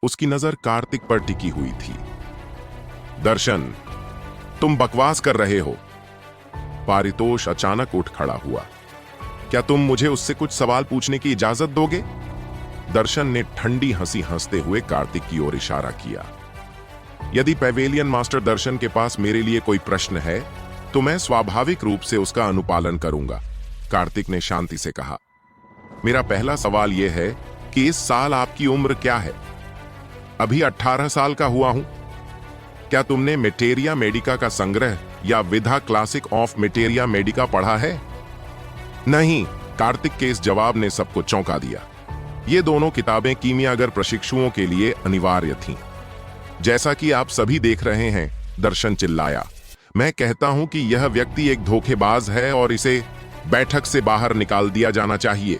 उसकी नजर कार्तिक पर टिकी हुई थी। दर्शन, तुम बकवास कर रहे हो। पारितोष अचानक उठ खड़ा हुआ। क्या तुम मुझे उससे कुछ सवाल पूछने की इजाजत दोगे? दर्शन ने ठंडी हंसी हंसते हुए कार्तिक की ओर इशारा किया। यदि पैवेलियन मास्टर दर्शन के पास मेरे लिए कोई प्रश्न है तो मैं स्वाभाविक रूप से उसका अनुपालन करूंगा, कार्तिक ने शांति से कहा। मेरा पहला सवाल यह है कि इस साल आपकी उम्र क्या है? अभी 18 साल का हुआ हूं। क्या तुमने मेटेरिया मेडिका का संग्रह या विधा क्लासिक ऑफ मेटेरिया मेडिका पढ़ा है? नहीं, कार्तिक के इस जवाब ने सबको चौंका दिया। ये दोनों किताबें कीमियागर प्रशिक्षुओं के लिए अनिवार्य थीं। जैसा कि आप सभी देख रहे हैं, दर्शन चिल्लाया, मैं कहता हूं कि यह व्यक्ति एक धोखेबाज है और इसे बैठक से बाहर निकाल दिया जाना चाहिए।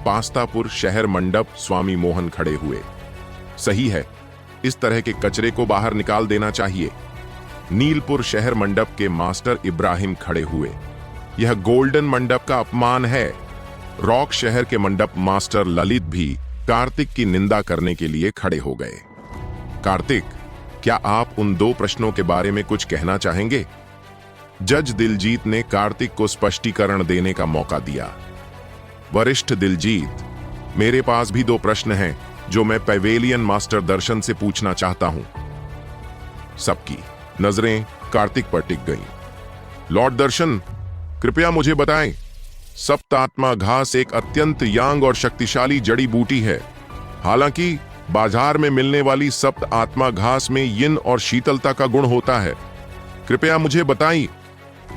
पास्तापुर शहर मंडप स्वामी मोहन खड़े हुए। सही है, इस तरह के कचरे को बाहर निकाल देना चाहिए। नीलपुर शहर मंडप के मास्टर इब्राहिम खड़े हुए। यह गोल्डन मंडप का अपमान है। रॉक शहर के मंडप मास्टर ललित भी कार्तिक की निंदा करने के लिए खड़े हो गए। कार्तिक, क्या आप उन दो प्रश्नों के बारे में कुछ कहना चाहेंगे? जज दिलजीत ने कार्तिक को स्पष्टीकरण देने का मौका दिया। वरिष्ठ दिलजीत, मेरे पास भी दो प्रश्न हैं जो मैं पैवेलियन मास्टर दर्शन से पूछना चाहता हूं। सबकी नजरें कार्तिक पर टिक गईं। लॉर्ड दर्शन, कृपया मुझे बताएं। सप्त आत्मा घास एक अत्यंत यांग और शक्तिशाली जड़ी बूटी है। हालांकि बाजार में मिलने वाली सप्त आत्मा घास में यिन और शीतलता का गुण होता है। कृपया मुझे बताएं,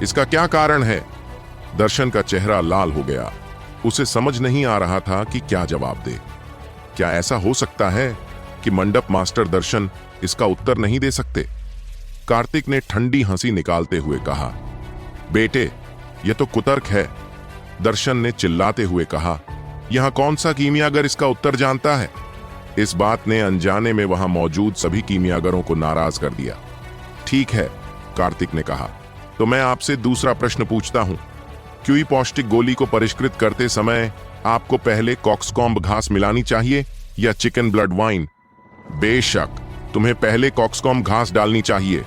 इसका क्या कारण है? दर्शन का चेहरा लाल हो गया। उसे समझ नहीं आ रहा था कि क्या जवाब दे। क्या ऐसा हो सकता है कि मंडप मास्टर दर्शन इसका उत्तर नहीं दे सकते? कार्तिक ने ठंडी हंसी निकालते हुए कहा, बेटे, यह तो कुतर्क है। दर्शन ने चिल्लाते हुए कहा, यहां कौन सा कीमियागर इसका उत्तर जानता है? इस बात ने अनजाने में वहां मौजूद सभी कीमियागरों को नाराज कर दिया। ठीक है, कार्तिक ने कहा, तो मैं आपसे दूसरा प्रश्न पूछता हूं। क्यूई पौष्टिक गोली को परिष्कृत करते समय आपको पहले कॉक्सकॉम्ब घास मिलानी चाहिए या चिकन ब्लड वाइन? बेशक, तुम्हें पहले कॉक्सकॉम्ब घास डालनी चाहिए।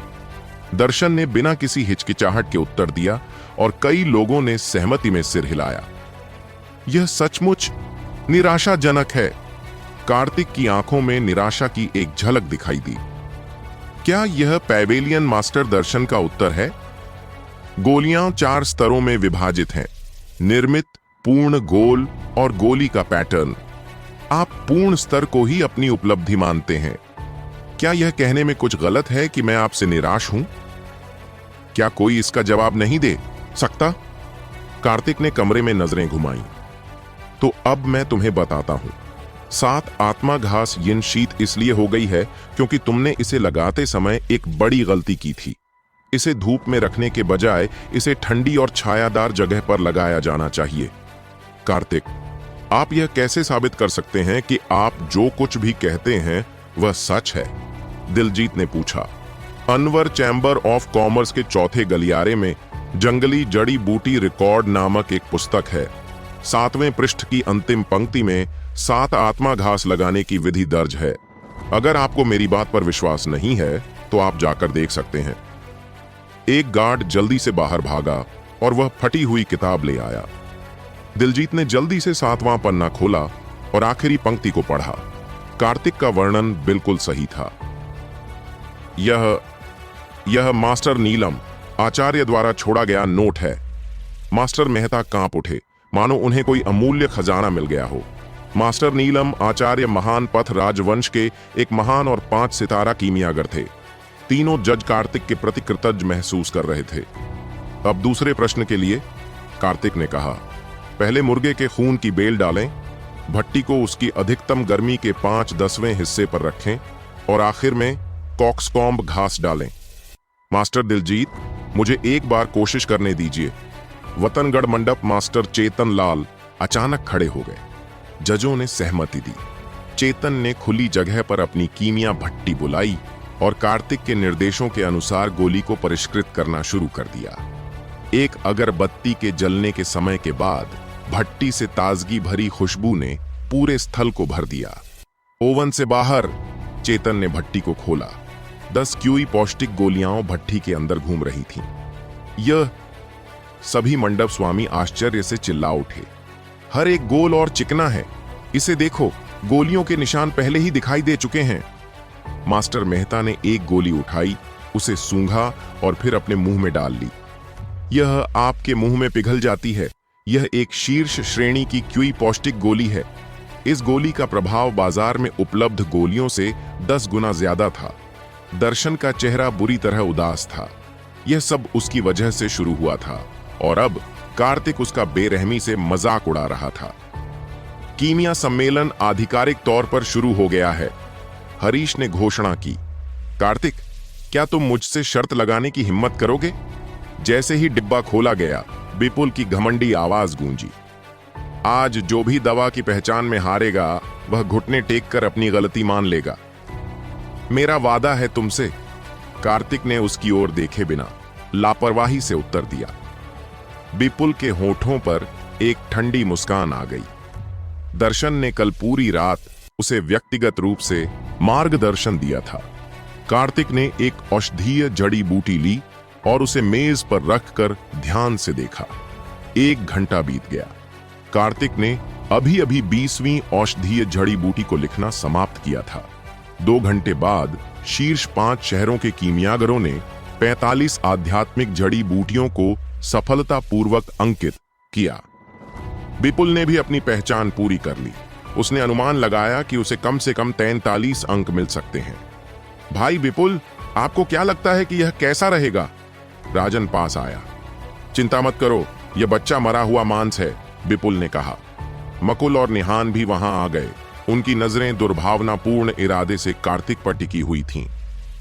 दर्शन ने बिना किसी हिचकिचाहट के उत्तर दिया और कई लोगों ने सहमति में सिर हिलाया। यह सचमुच निराशाजनक है। कार्तिक की आंखों में निराशा की एक झलक दिखाई दी। क्या यह पैवेलियन मास्टर दर्शन का उत्तर है? गोलियां 4 स्तरों में विभाजित हैं। निर्मित, पूर्ण, गोल और गोली का पैटर्न। आप पूर्ण स्तर को ही अपनी उपलब्धि मानते हैं। क्या यह कहने में कुछ गलत है कि मैं आपसे निराश हूं? क्या कोई इसका जवाब नहीं दे सकता? कार्तिक ने कमरे में नजरें घुमाई। तो अब मैं तुम्हें बताता हूं। 7 आत्मा घास यिन शीत इसलिए हो गई है क्योंकि तुमने इसे लगाते समय एक बड़ी गलती की थी। इसे धूप में रखने के बजाय इसे ठंडी और छायादार जगह पर लगाया जाना चाहिए। कार्तिक, आप यह कैसे साबित कर सकते हैं कि आप जो कुछ भी कहते हैं वह सच है? दिलजीत ने पूछा। अनवर चैम्बर ऑफ कॉमर्स के चौथे गलियारे में जंगली जड़ी बूटी रिकॉर्ड नामक एक पुस्तक है। 7वें पृष्ठ की अंतिम पंक्ति में 7 आत्मा घास लगाने की विधि दर्ज है। अगर आपको मेरी बात पर विश्वास नहीं है तो आप जाकर देख सकते हैं। एक गार्ड जल्दी से बाहर भागा और वह फटी हुई किताब ले आया। दिलजीत ने जल्दी से 7वां पन्ना खोला और आखिरी पंक्ति को पढ़ा। कार्तिक का वर्णन बिल्कुल सही था। यह मास्टर नीलम आचार्य द्वारा छोड़ा गया नोट है। मास्टर मेहता कांप उठे, मानो उन्हें कोई अमूल्य खजाना मिल गया हो। मास्टर नीलम आचार्य महान पथ राजवंश के एक महान और 5 सितारा कीमियागर थे। तीनों जज कार्तिक के प्रति कृतज्ञ महसूस कर रहे थे। अब दूसरे प्रश्न के लिए, कार्तिक ने कहा, पहले मुर्गे के खून की बेल डालें, भट्टी को उसकी अधिकतम गर्मी के 5/10वें हिस्से पर रखें और आखिर में कॉक्सकॉम्ब घास डालें। मास्टर दिलजीत, मुझे एक बार कोशिश करने दीजिए। वतनगढ़ मंडप मास्टर चेतन लाल अचानक खड़े हो गए। जजों ने सहमति दी। चेतन ने खुली जगह पर अपनी कीमिया भट्टी बुलाई और कार्तिक के निर्देशों के अनुसार गोली को परिष्कृत करना शुरू कर दिया। एक अगरबत्ती के जलने के समय के बाद भट्टी से ताजगी भरी खुशबू ने पूरे स्थल को भर दिया। ओवन से बाहर। चेतन ने भट्टी को खोला। 10 क्यूई पौष्टिक गोलियां भट्टी के अंदर घूम रही थीं। यह सभी मंडप स्वामी आश्चर्य से चिल्ला उठे। हर एक गोल और चिकना है। इसे देखो, गोलियों के निशान पहले ही दिखाई दे चुके हैं। मास्टर मेहता ने एक गोली उठाई, उसे सूंघा और फिर अपने मुंह में डाल ली। यह आपके मुंह में पिघल जाती है। यह एक शीर्ष श्रेणी की क्यूई पौष्टिक गोली है। इस गोली का प्रभाव बाजार में उपलब्ध गोलियों से 10 गुना ज्यादा था। दर्शन का चेहरा बुरी तरह उदास था। यह सब उसकी वजह से शुरू हुआ था और अब कार्तिक उसका बेरहमी से मजाक उड़ा रहा था। कीमिया सम्मेलन आधिकारिक तौर पर शुरू हो गया है। हरीश ने घोषणा की। कार्तिक, क्या तुम मुझसे शर्त लगाने की हिम्मत करोगे? जैसे ही डिब्बा खोला गया, विपुल की घमंडी आवाज गूंजी। आज जो भी दवा की पहचान में हारेगा, वह घुटने टेक कर अपनी गलती मान लेगा। मेरा वादा है तुमसे। कार्तिक ने उसकी ओर देखे बिना लापरवाही से उत्तर दिया। विपुल के होठों पर एक ठंडी मुस्कान आ गई। दर्शन ने कल पूरी रात उसे व्यक्तिगत रूप से मार्गदर्शन दिया था। कार्तिक ने एक औषधीय जड़ी बूटी ली और उसे मेज पर रखकर ध्यान से देखा। 1 घंटा बीत गया। कार्तिक ने अभी अभी 20वीं औषधीय जड़ी बूटी को लिखना समाप्त किया था। 2 घंटे बाद शीर्ष 5 शहरों के कीमियागरों ने 45 आध्यात्मिक जड़ी बूटियों को सफलतापूर्वक अंकित किया। विपुल ने भी अपनी पहचान पूरी कर ली। उसने अनुमान लगाया कि उसे कम से कम 43 अंक मिल सकते हैं। भाई विपुल, आपको क्या लगता है कि यह कैसा रहेगा? राजन पास आया। चिंता मत करो, यह बच्चा मरा हुआ मांस है, विपुल ने कहा। मकुल और निहान भी वहां आ गए। उनकी नजरें दुर्भावनापूर्ण इरादे से कार्तिक पर टिकी हुई थीं।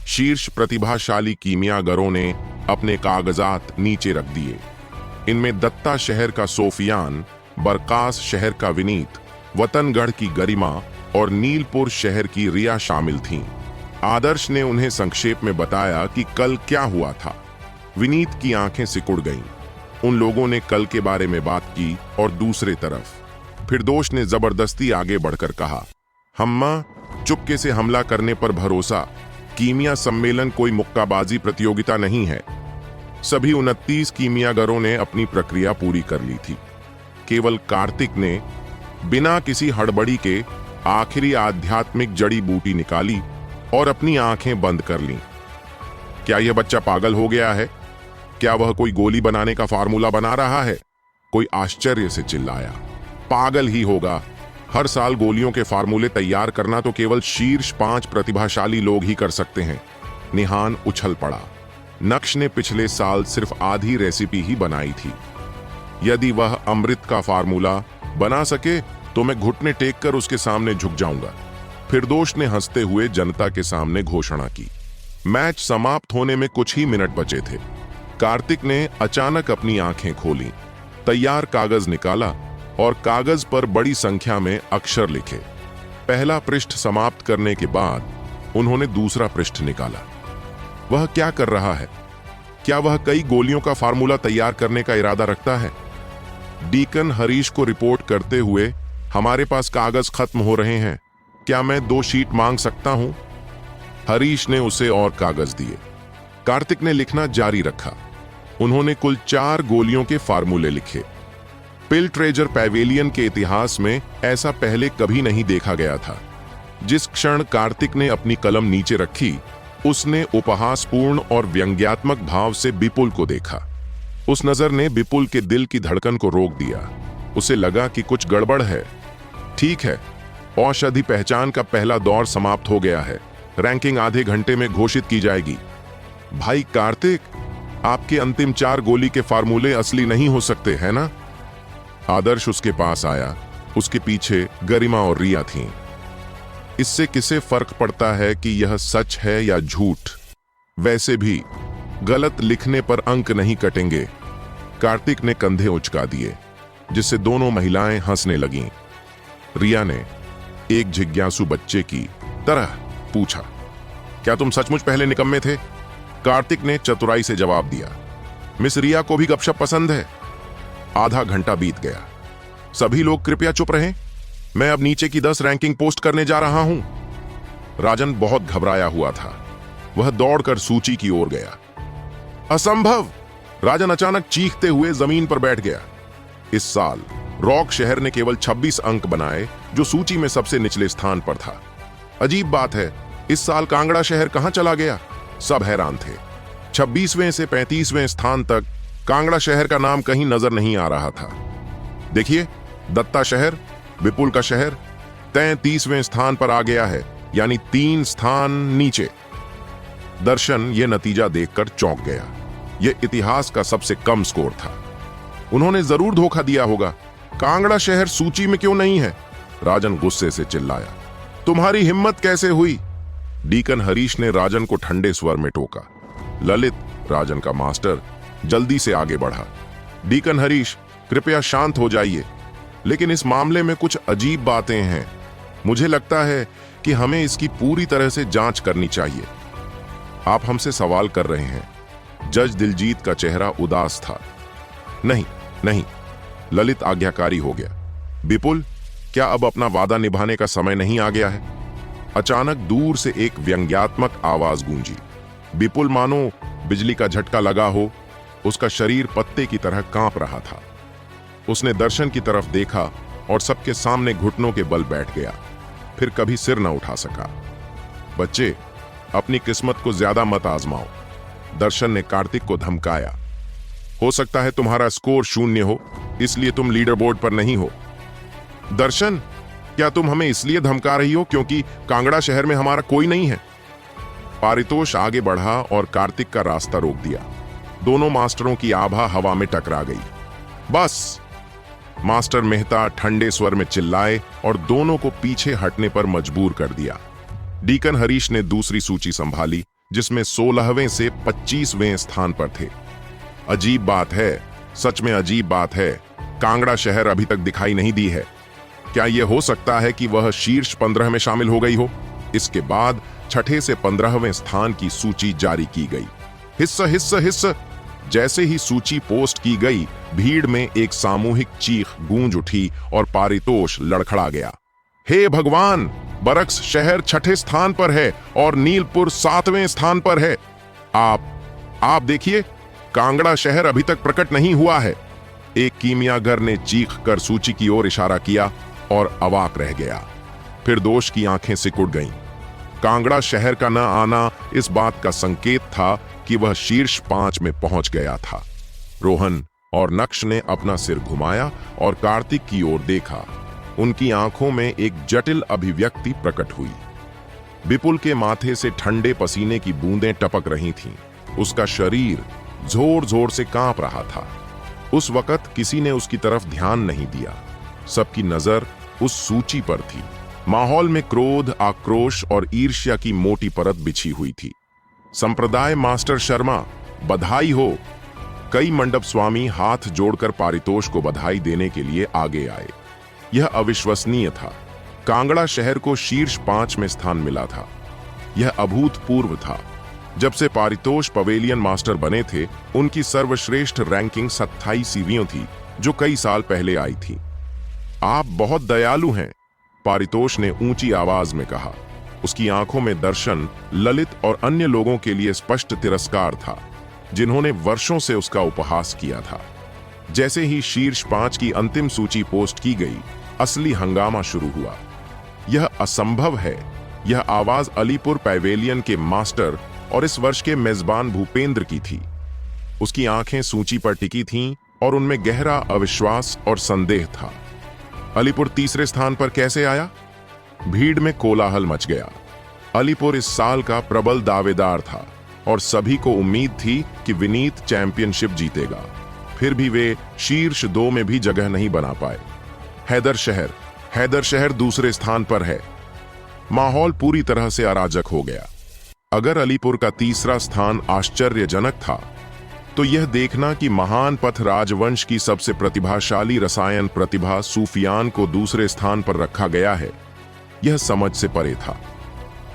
शीर्ष प्रतिभाशाली कीमियागरों ने अपने कागजात नीचे रख दिए। इनमें दत्ता शहर का सोफियान, बरकास शहर का विनीत, वतनगढ़ की गरिमा और नीलपुर शहर की रिया शामिल थीं। आदर्श ने उन्हें संक्षेप में बताया कि कल क्या हुआ था। विनीत की आंखें सिकुड़ गईं। उन लोगों ने कल के बारे में बात की और दूसरे तरफ फिरदौस ने जबरदस्ती आगे बढ़कर कहा, हम्मा, चुपके से हमला करने पर भरोसा। कीमिया सम्मेलन कोई मुक्काबाजी प्रतियोगिता नहीं है। सभी 29 कीमियागरों ने अपनी प्रक्रिया पूरी कर ली थी। केवल कार्तिक ने बिना किसी हड़बड़ी के आखिरी आध्यात्मिक जड़ी बूटी निकाली और अपनी आंखें बंद कर लीं। क्या यह बच्चा पागल हो गया है? क्या वह कोई गोली बनाने का फार्मूला बना रहा है? कोई आश्चर्य से चिल्लाया। पागल ही होगा। हर साल गोलियों के फार्मूले तैयार करना तो केवल शीर्ष 5 प्रतिभाशाली लोग ही कर सकते हैं। निहान उछल पड़ा। नक्श ने पिछले साल सिर्फ आधी रेसिपी ही बनाई थी। यदि वह अमृत का फार्मूला बना सके तो मैं घुटने टेक कर उसके सामने झुक जाऊंगा। फिरदौस ने हंसते हुए जनता के सामने घोषणा की। मैच समाप्त होने में कुछ ही मिनट बचे थे। कार्तिक ने अचानक अपनी आंखें खोली, तैयार कागज निकाला और कागज पर बड़ी संख्या में अक्षर लिखे। पहला पृष्ठ समाप्त करने के बाद उन्होंने दूसरा पृष्ठ निकाला। वह क्या कर रहा है? क्या वह कई गोलियों का फार्मूला तैयार करने का इरादा रखता है? डीकन हरीश को रिपोर्ट करते हुए, हमारे पास कागज खत्म हो रहे हैं, क्या मैं 2 शीट मांग सकता हूं? हरीश ने उसे और कागज दिए। कार्तिक ने लिखना जारी रखा। उन्होंने कुल 4 गोलियों के फार्मूले लिखे। पिल ट्रेजर पैवेलियन के इतिहास में ऐसा पहले कभी नहीं देखा गया था। जिस क्षण कार्तिक ने अपनी कलम नीचे रखी, उसने उपहासपूर्ण और व्यंग्यात्मक भाव से विपुल को देखा। उस नजर ने विपुल के दिल की धड़कन को रोक दिया। उसे लगा कि कुछ गड़बड़ है। ठीक है, औषधि पहचान का पहला दौर समाप्त हो गया है। रैंकिंग आधे घंटे में घोषित की जाएगी। भाई कार्तिक, आपके अंतिम 4 गोली के फार्मूले असली नहीं हो सकते, है ना? आदर्श उसके पास आया। उसके पीछे गरिमा और रिया थीं। इससे किसे फर्क पड़ता है कि यह सच है या झूठ? वैसे भी गलत लिखने पर अंक नहीं कटेंगे। कार्तिक ने कंधे उचका दिए, जिससे दोनों महिलाएं हंसने लगीं। रिया ने एक जिज्ञासु बच्चे की तरह पूछा, क्या तुम सचमुच पहले निकम्मे थे? कार्तिक ने चतुराई से जवाब दिया, मिस रिया को भी गपशप पसंद है। आधा घंटा बीत गया। सभी लोग कृपया चुप रहें। मैं अब नीचे की 10 रैंकिंग पोस्ट करने जा रहा हूं। राजन बहुत घबराया हुआ था। वह दौड़कर सूची की ओर गया। असंभव! राजन अचानक चीखते हुए जमीन पर बैठ गया। इस साल रॉक शहर ने केवल 26 अंक बनाए, जो सूची में सबसे निचले स्थान पर था। अजीब बात है, इस साल कांगड़ा शहर कहां चला गया? सब हैरान थे। 26वें से 35वें स्थान तक कांगड़ा शहर का नाम कहीं नजर नहीं आ रहा था। देखिए, दत्ता शहर, विपुल का शहर 33वें स्थान पर आ गया है, यानी 3 स्थान नीचे। दर्शन ये नतीजा देखकर चौंक गया। यह इतिहास का सबसे कम स्कोर था। उन्होंने जरूर धोखा दिया होगा। कांगड़ा शहर सूची में क्यों नहीं है? राजन गुस्से से चिल्लाया। तुम्हारी हिम्मत कैसे हुई? डीकन हरीश ने राजन को ठंडे स्वर में टोका। ललित, राजन का मास्टर, जल्दी से आगे बढ़ा। डीकन हरीश, कृपया शांत हो जाइए, लेकिन इस मामले में कुछ अजीब बातें हैं। मुझे लगता है कि हमें इसकी पूरी तरह से जांच करनी चाहिए। आप हमसे सवाल कर रहे हैं। जज दिलजीत का चेहरा उदास था। नहीं नहीं, ललित आज्ञाकारी हो गया। विपुल, क्या अब अपना वादा निभाने का समय नहीं आ गया है? अचानक दूर से एक व्यंग्यात्मक आवाज गूंजी। विपुल मानो बिजली का झटका लगा हो, उसका शरीर पत्ते की तरह कांप रहा था। उसने दर्शन की तरफ देखा और सबके सामने घुटनों के बल बैठ गया। फिर कभी सिर न उठा सका। बच्चे, अपनी किस्मत को ज्यादा मत आजमाओ, दर्शन ने कार्तिक को धमकाया। हो सकता है तुम्हारा स्कोर 0 हो, इसलिए तुम लीडर बोर्ड पर नहीं हो। दर्शन, क्या तुम हमें इसलिए धमका रही हो क्योंकि कांगड़ा शहर में हमारा कोई नहीं है? पारितोष आगे बढ़ा और कार्तिक का रास्ता रोक दिया। दोनों मास्टरों की आभा हवा में टकरा गई। बस! मास्टर मेहता ठंडे स्वर में चिल्लाए और दोनों को पीछे हटने पर मजबूर कर दिया। डीकन हरीश ने दूसरी सूची संभाली, जिसमें 16वें से 25वें स्थान पर थे। अजीब बात है, सच में अजीब बात है। कांगड़ा शहर अभी तक दिखाई नहीं दी है। क्या यह हो सकता है कि वह शीर्ष 15 में शामिल हो गई हो? इसके बाद 6ठे से 15वें स्थान की सूची जारी की गई। हिस्स हिस्स हिस्स! जैसे ही सूची पोस्ट की गई, भीड़ में एक सामूहिक चीख गूंज उठी और पारितोष लड़खड़ा गया। हे भगवान! बरक्स शहर 6ठे स्थान पर है और नीलपुर 7वें स्थान पर है। आप देखिए, कांगड़ा शहर अभी तक प्रकट नहीं हुआ है। एक कीमियागर ने चीख कर सूची की ओर इशारा किया और अवाक रह गया। फिर दोष की आंखें सिकुड़ गईं। कांगड़ा शहर का न आना इस बात का संकेत था कि वह शीर्ष 5 में पहुंच गया था। रोहन और नक्श ने अपना सिर घुमाया और कार्तिक की ओर देखा। उनकी आंखों में एक जटिल अभिव्यक्ति प्रकट हुई। विपुल के माथे से ठंडे पसीने की बूंदें टपक रही थीं। उसका शरीर जोर जोर से कांप रहा था। उस वक्त किसी ने उसकी तरफ ध्यान नहीं दिया। सबकी नजर उस सूची पर थी। माहौल में क्रोध, आक्रोश और ईर्ष्या की मोटी परत बिछी हुई थी। संप्रदाय मास्टर शर्मा, बधाई हो! कई मंडप स्वामी हाथ जोड़कर पारितोष को बधाई देने के लिए आगे आए। यह अविश्वसनीय था। कांगड़ा शहर को शीर्ष 5 में स्थान मिला था। यह अभूतपूर्व था। जब से पारितोष पवेलियन मास्टर बने थे, उनकी सर्वश्रेष्ठ रैंकिंग 27वीं थी, जो कई साल पहले आई थी। आप बहुत दयालु हैं, पारितोष ने ऊंची आवाज में कहा। उसकी आंखों में दर्शन, ललित और अन्य लोगों के लिए स्पष्ट तिरस्कार था, जिन्होंने वर्षों से उसका उपहास किया था। जैसे ही शीर्ष 5 की अंतिम सूची पोस्ट की गई, असली हंगामा शुरू हुआ। यह असंभव है। यह आवाज अलीपुर पैवेलियन के मास्टर और इस वर्ष के मेजबान भूपेंद्र की थी। उसकी आंखें सूची पर टिकी थीं और उनमें गहरा अविश्वास और संदेह था। अलीपुर तीसरे स्थान पर कैसे आया? भीड़ में कोलाहल मच गया। अलीपुर इस साल का प्रबल दावेदार था और सभी को उम्मीद थी कि विनीत चैंपियनशिप जीतेगा। फिर भी वे शीर्ष 2 में भी जगह नहीं बना पाए। हैदर शहर दूसरे स्थान पर है। माहौल पूरी तरह से अराजक हो गया। अगर अलीपुर का तीसरा स्थान आश्चर्यजनक था, तो यह देखना कि महान पथ राजवंश की सबसे प्रतिभाशाली रसायन प्रतिभा सूफियान को दूसरे स्थान पर रखा गया है, यह समझ से परे था।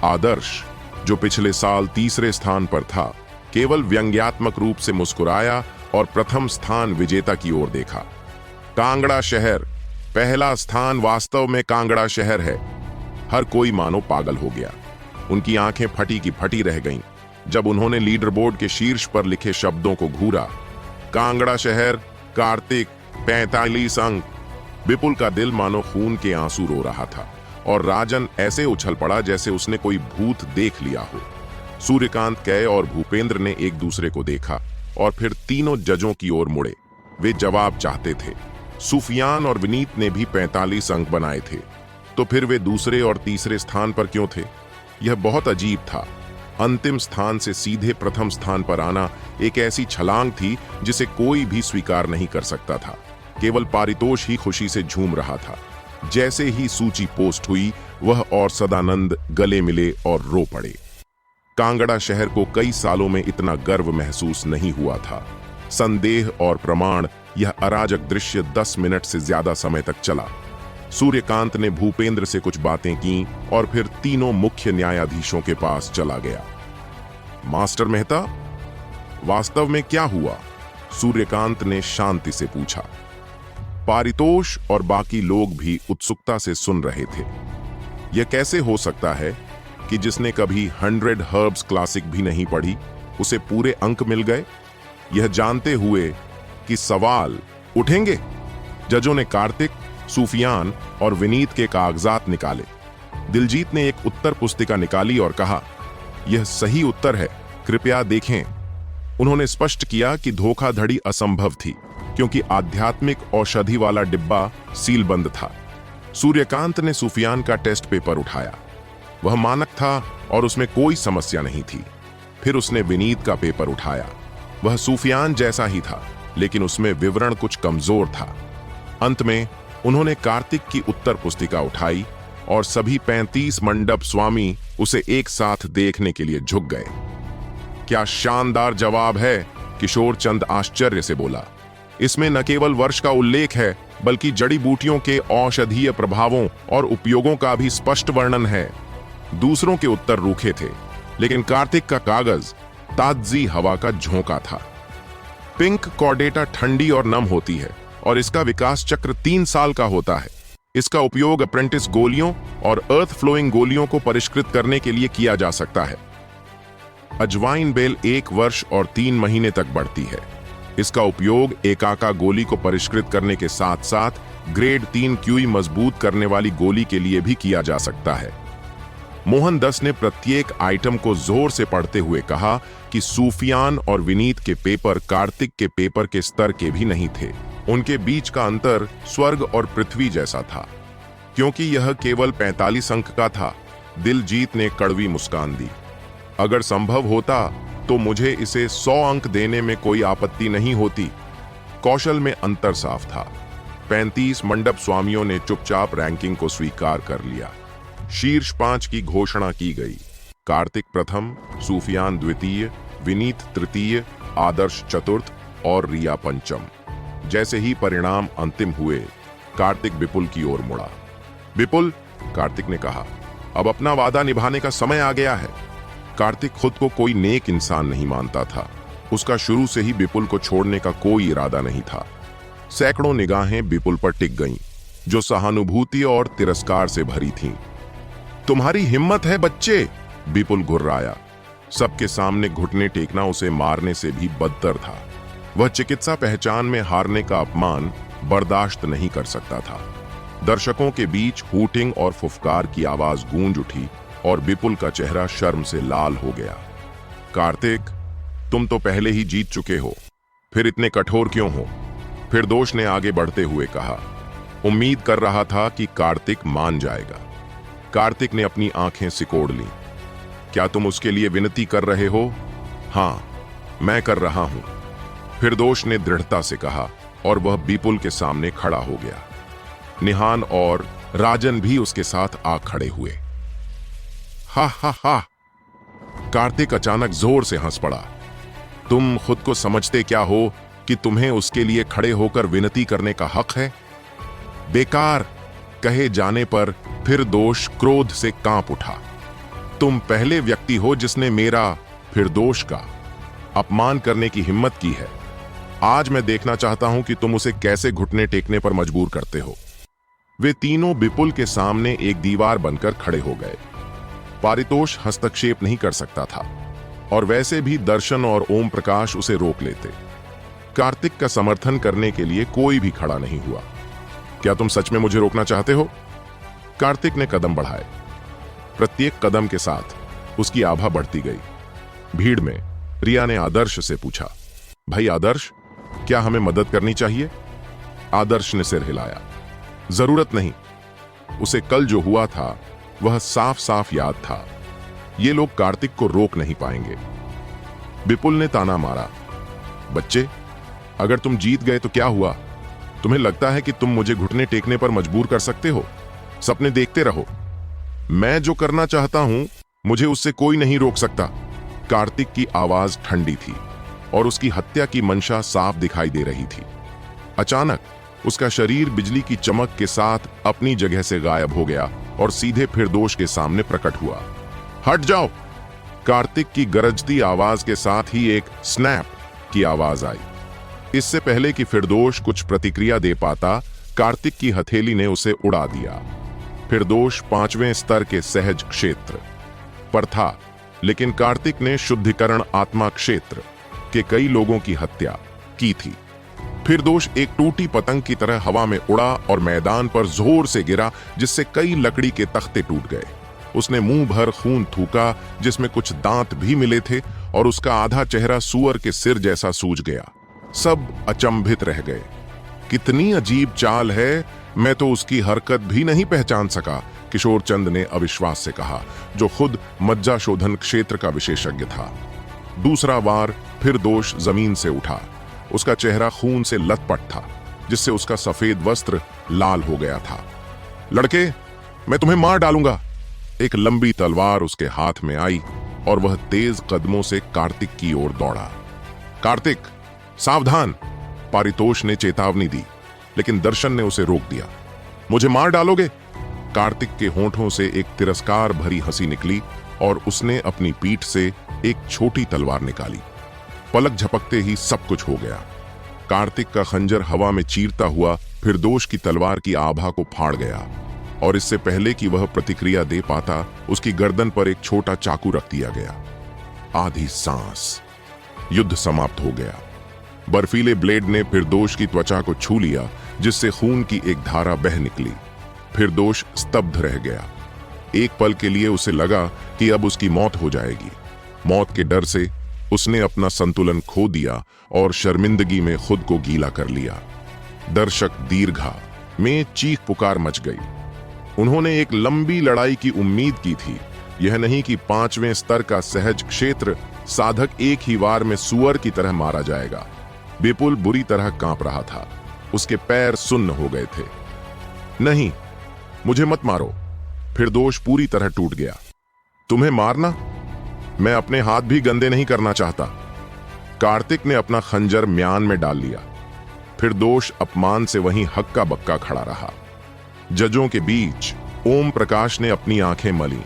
आदर्श, जो पिछले साल तीसरे स्थान पर था, केवल व्यंग्यात्मक रूप से मुस्कुराया और प्रथम स्थान विजेता की ओर देखा। कांगड़ा शहर, पहला स्थान वास्तव में कांगड़ा शहर है। हर कोई मानो पागल हो गया। उनकी आंखें फटी की फटी रह गईं जब उन्होंने लीडर बोर्ड के शीर्ष पर लिखे शब्दों को घूरा। कांगड़ा शहर, कार्तिक, 45 अंक। विपुल का दिल मानो खून के आंसू रो रहा था और राजन ऐसे उछल पड़ा जैसे उसने कोई भूत देख लिया हो। सूर्यकांत, कै और भूपेंद्र ने एक दूसरे को देखा और फिर तीनों जजों की ओर मुड़े। वे जवाब चाहते थे। सुफियान और विनीत ने भी 45 अंक बनाए थे, तो फिर वे दूसरे और तीसरे स्थान पर क्यों थे? यह बहुत अजीब था। अंतिम स्थान से सीधे प्रथम स्थान पर आना एक ऐसी छलांग थी जिसे कोई भी स्वीकार नहीं कर सकता था। केवल पारितोष ही खुशी से झूम रहा था। जैसे ही सूची पोस्ट हुई, वह और सदानंद गले मिले और रो पड़े। कांगड़ा शहर को कई सालों में इतना गर्व महसूस नहीं हुआ था। संदेह और प्रमाण, यह अराजक दृश्य 10 मिनट से ज्यादा समय तक चला। सूर्यकांत ने भूपेंद्र से कुछ बातें की और फिर तीनों मुख्य न्यायाधीशों के पास चला गया। मास्टर मेहता, वास्तव में क्या हुआ? सूर्यकांत ने शांति से पूछा। पारितोष और बाकी लोग भी उत्सुकता से सुन रहे थे। यह कैसे हो सकता है कि जिसने कभी 100 हर्ब्स क्लासिक भी नहीं पढ़ी, उसे पूरे अंक मिल गए, यह जानते हुए कि सवाल उठेंगे? जजों ने कार्तिक, सूफियान और विनीत के कागजात निकाले। दिलजीत ने एक उत्तर पुस्तिका निकाली और कहा, यह सही उत्तर है, कृपया देखें। उन्होंने स्पष्ट किया कि धोखाधड़ी असंभव थी क्योंकि आध्यात्मिक औषधि वाला डिब्बा सीलबंद था। सूर्यकांत ने सूफियान का टेस्ट पेपर उठाया। वह मानक था और उसमें कोई समस्या नहीं थी। फिर उसने विनीत का पेपर उठाया। वह सूफियान जैसा ही था, लेकिन उसमें विवरण कुछ कमजोर था। अंत में उन्होंने कार्तिक की उत्तर पुस्तिका उठाई और सभी 35 मंडप स्वामी उसे एक साथ देखने के लिए झुक गए। क्या शानदार जवाब है, किशोर चंद आश्चर्य से बोला। इसमें न केवल वर्ष का उल्लेख है, बल्कि जड़ी बूटियों के औषधीय प्रभावों और उपयोगों का भी स्पष्ट वर्णन है। दूसरों के उत्तर रूखे थे, लेकिन कार्तिक का कागज ताजी हवा का झोंका था। पिंक कॉर्डेटा ठंडी और नम होती है और इसका विकास चक्र 3 साल का होता है। इसका उपयोग अप्रेंटिस गोलियों और अर्थ फ्लोइंग गोलियों को परिष्कृत करने के लिए किया जा सकता है। अजवाइन बेल 1 वर्ष और 3 महीने तक बढ़ती है। इसका उपयोग एकाका गोली को परिष्कृत करने के साथ साथ ग्रेड 3 क्यूई मजबूत करने वाली गोली के लिए भी किया जा सकता है। मोहन 10 ने प्रत्येक आइटम को जोर से पढ़ते हुए कहा कि सूफियान और विनीत के पेपर कार्तिक के पेपर के स्तर के भी नहीं थे। उनके बीच का अंतर स्वर्ग और पृथ्वी जैसा था। क्योंकि यह केवल 45 अंक का था, दिलजीत ने कड़वी मुस्कान दी। अगर संभव होता तो मुझे इसे 100 अंक देने में कोई आपत्ति नहीं होती। कौशल में अंतर साफ था। 35 मंडप स्वामियों ने चुपचाप रैंकिंग को स्वीकार कर लिया। शीर्ष 5 की घोषणा की गई। कार्तिक प्रथम, सूफियान द्वितीय, विनीत तृतीय, आदर्श चतुर्थ और रिया पंचम। जैसे ही परिणाम अंतिम हुए, कार्तिक विपुल की ओर मुड़ा। विपुल, कार्तिक ने कहा, अब अपना वादा निभाने का समय आ गया है। कार्तिक खुद को कोई नेक इंसान नहीं मानता था। उसका शुरू से ही विपुल को छोड़ने का कोई इरादा नहीं था। सैकड़ों निगाहें विपुल पर टिक गईं, जो सहानुभूति और तिरस्कार से भरी थीं। तुम्हारी हिम्मत है बच्चे, विपुल घुर्राया। सबके सामने घुटने टेकना उसे मारने से भी बदतर था। वह चिकित्सा पहचान में हारने का अपमान बर्दाश्त नहीं कर सकता था। दर्शकों के बीच हूटिंग और फुफकार की आवाज गूंज उठी और विपुल का चेहरा शर्म से लाल हो गया। कार्तिक, तुम तो पहले ही जीत चुके हो, फिर इतने कठोर क्यों हो? फिर दोष ने आगे बढ़ते हुए कहा। उम्मीद कर रहा था कि कार्तिक मान जाएगा। कार्तिक ने अपनी आंखें सिकोड़ लीं। क्या तुम उसके लिए विनती कर रहे हो? हां, मैं कर रहा हूं, फिर दोष ने दृढ़ता से कहा और वह विपुल के सामने खड़ा हो गया। निहान और राजन भी उसके साथ आ खड़े हुए। हा हा हा, कार्तिक अचानक जोर से हंस पड़ा। तुम खुद को समझते क्या हो कि तुम्हें उसके लिए खड़े होकर विनती करने का हक है? बेकार कहे जाने पर फिर दोष क्रोध से कांप उठा। तुम पहले व्यक्ति हो जिसने मेरा, फिर दोष का अपमान करने की हिम्मत की है। आज मैं देखना चाहता हूं कि तुम उसे कैसे घुटने टेकने पर मजबूर करते हो। वे तीनों विपुल के सामने एक दीवार बनकर खड़े हो गए। पारितोष हस्तक्षेप नहीं कर सकता था और वैसे भी दर्शन और ओम प्रकाश उसे रोक लेते। कार्तिक का समर्थन करने के लिए कोई भी खड़ा नहीं हुआ। क्या तुम सच में मुझे रोकना चाहते हो? कार्तिक ने कदम बढ़ाए। प्रत्येक कदम के साथ उसकी आभा बढ़ती गई। भीड़ में रिया ने आदर्श से पूछा, भाई आदर्श, क्या हमें मदद करनी चाहिए? आदर्श ने सिर हिलाया, जरूरत नहीं। उसे कल जो हुआ था वह साफ साफ याद था। ये लोग कार्तिक को रोक नहीं पाएंगे। विपुल ने ताना मारा, बच्चे, अगर तुम जीत गए तो क्या हुआ? तुम्हें लगता है कि तुम मुझे घुटने टेकने पर मजबूर कर सकते हो? सपने देखते रहो। मैं जो करना चाहता हूं मुझे उससे कोई नहीं रोक सकता। कार्तिक की आवाज ठंडी थी और उसकी हत्या की मंशा साफ दिखाई दे रही थी। अचानक उसका शरीर बिजली की चमक के साथ अपनी जगह से गायब हो गया और सीधे फिरदौश के सामने प्रकट हुआ। हट जाओ! कार्तिक की गरजती आवाज के साथ ही एक स्नैप की आवाज आई। इससे पहले कि फिरदौश कुछ प्रतिक्रिया दे पाता, कार्तिक की हथेली ने उसे उड़ा दिया। फिरदौश 5वें स्तर के सहज क्षेत्र पर था, लेकिन कार्तिक ने शुद्धिकरण आत्मा क्षेत्र के कई लोगों की हत्या की थी। फिरदौश एक टूटी पतंग की तरह हवा में उड़ा और मैदान पर जोर से गिरा, जिससे कई लकड़ी के तख्ते टूट गए। उसने मुंह भर खून थूका, जिसमें कुछ दांत भी मिले थे, और उसका आधा चेहरा सुअर के सिर जैसा सूज गया। सब अचंभित रह गए। कितनी अजीब चाल है, मैं तो उसकी हरकत भी नहीं पहचान सका, किशोर चंद ने अविश्वास से कहा, जो खुद मज्जा शोधन क्षेत्र का विशेषज्ञ था। दूसरा वार फिरदौश जमीन से उठा। उसका चेहरा खून से लथपथ था, जिससे उसका सफेद वस्त्र लाल हो गया था। लड़के, मैं तुम्हें मार डालूंगा। एक लंबी तलवार उसके हाथ में आई और वह तेज कदमों से कार्तिक की ओर दौड़ा। कार्तिक, सावधान! पारितोष ने चेतावनी दी, लेकिन दर्शन ने उसे रोक दिया। मुझे मार डालोगे? कार्तिक के होंठों से एक तिरस्कार भरी हंसी निकली और उसने अपनी पीठ से एक छोटी तलवार निकाली। पलक झपकते ही सब कुछ हो गया। कार्तिक का खंजर हवा में चीरता हुआ फिरदौश की तलवार की आभा को फाड़ गया, और इससे पहले कि वह प्रतिक्रिया दे पाता, उसकी गर्दन पर एक छोटा चाकू रख दिया गया। आधी सांस। युद्ध समाप्त हो गया। बर्फीले ब्लेड ने फिरदौश की त्वचा को छू लिया, जिससे खून की एक धारा बह निकली। फिरदौश स्तब्ध रह गया। एक पल के लिए उसे लगा कि अब उसकी मौत हो जाएगी। मौत के डर से उसने अपना संतुलन खो दिया और शर्मिंदगी में खुद को गीला कर लिया। दर्शक दीर्घा में चीख पुकार मच गई। उन्होंने एक लंबी लड़ाई की उम्मीद की थी, यह नहीं कि 5वें स्तर का सहज क्षेत्र साधक एक ही वार में सुअर की तरह मारा जाएगा। विपुल बुरी तरह कांप रहा था। उसके पैर सुन्न हो गए थे। नहीं, मुझे मत मारो। फिरदौश पूरी तरह टूट गया। तुम्हें मारना? मैं अपने हाथ भी गंदे नहीं करना चाहता। कार्तिक ने अपना खंजर म्यान में डाल लिया। फिरदौश अपमान से वहीं हक्का बक्का खड़ा रहा। जजों के बीच ओम प्रकाश ने अपनी आंखें मली।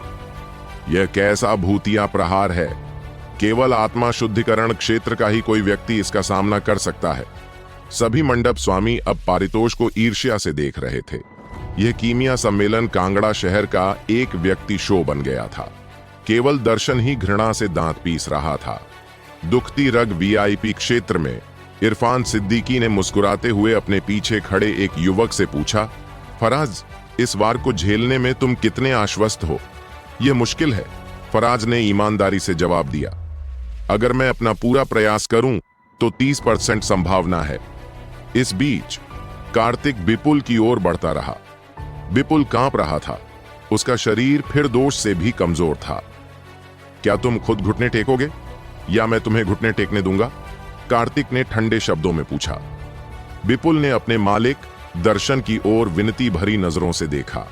यह कैसा भूतिया प्रहार है? केवल आत्मा शुद्धिकरण क्षेत्र का ही कोई व्यक्ति इसका सामना कर सकता है। सभी मंडप स्वामी अब पारितोष को ईर्ष्या से देख रहे थे। यह कीमिया सम्मेलन कांगड़ा शहर का एक व्यक्ति शो बन गया था। केवल दर्शन ही घृणा से दांत पीस रहा था। दुखती रग वीआईपी क्षेत्र में इरफान सिद्दीकी ने मुस्कुराते हुए अपने पीछे खड़े एक युवक से पूछा, फराज, इस वार को झेलने में तुम कितने आश्वस्त हो? यह मुश्किल है। फराज ने ईमानदारी से जवाब दिया, अगर मैं अपना पूरा प्रयास करूं तो 30% संभावना है। इस बीच कार्तिक विपुल की ओर बढ़ता रहा। विपुल कांप रहा था। उसका शरीर फिरदौश से भी कमजोर था। क्या तुम खुद घुटने टेकोगे या मैं तुम्हें घुटने टेकने दूंगा? कार्तिक ने ठंडे शब्दों में पूछा। विपुल ने अपने मालिक दर्शन की ओर विनती भरी नजरों से देखा।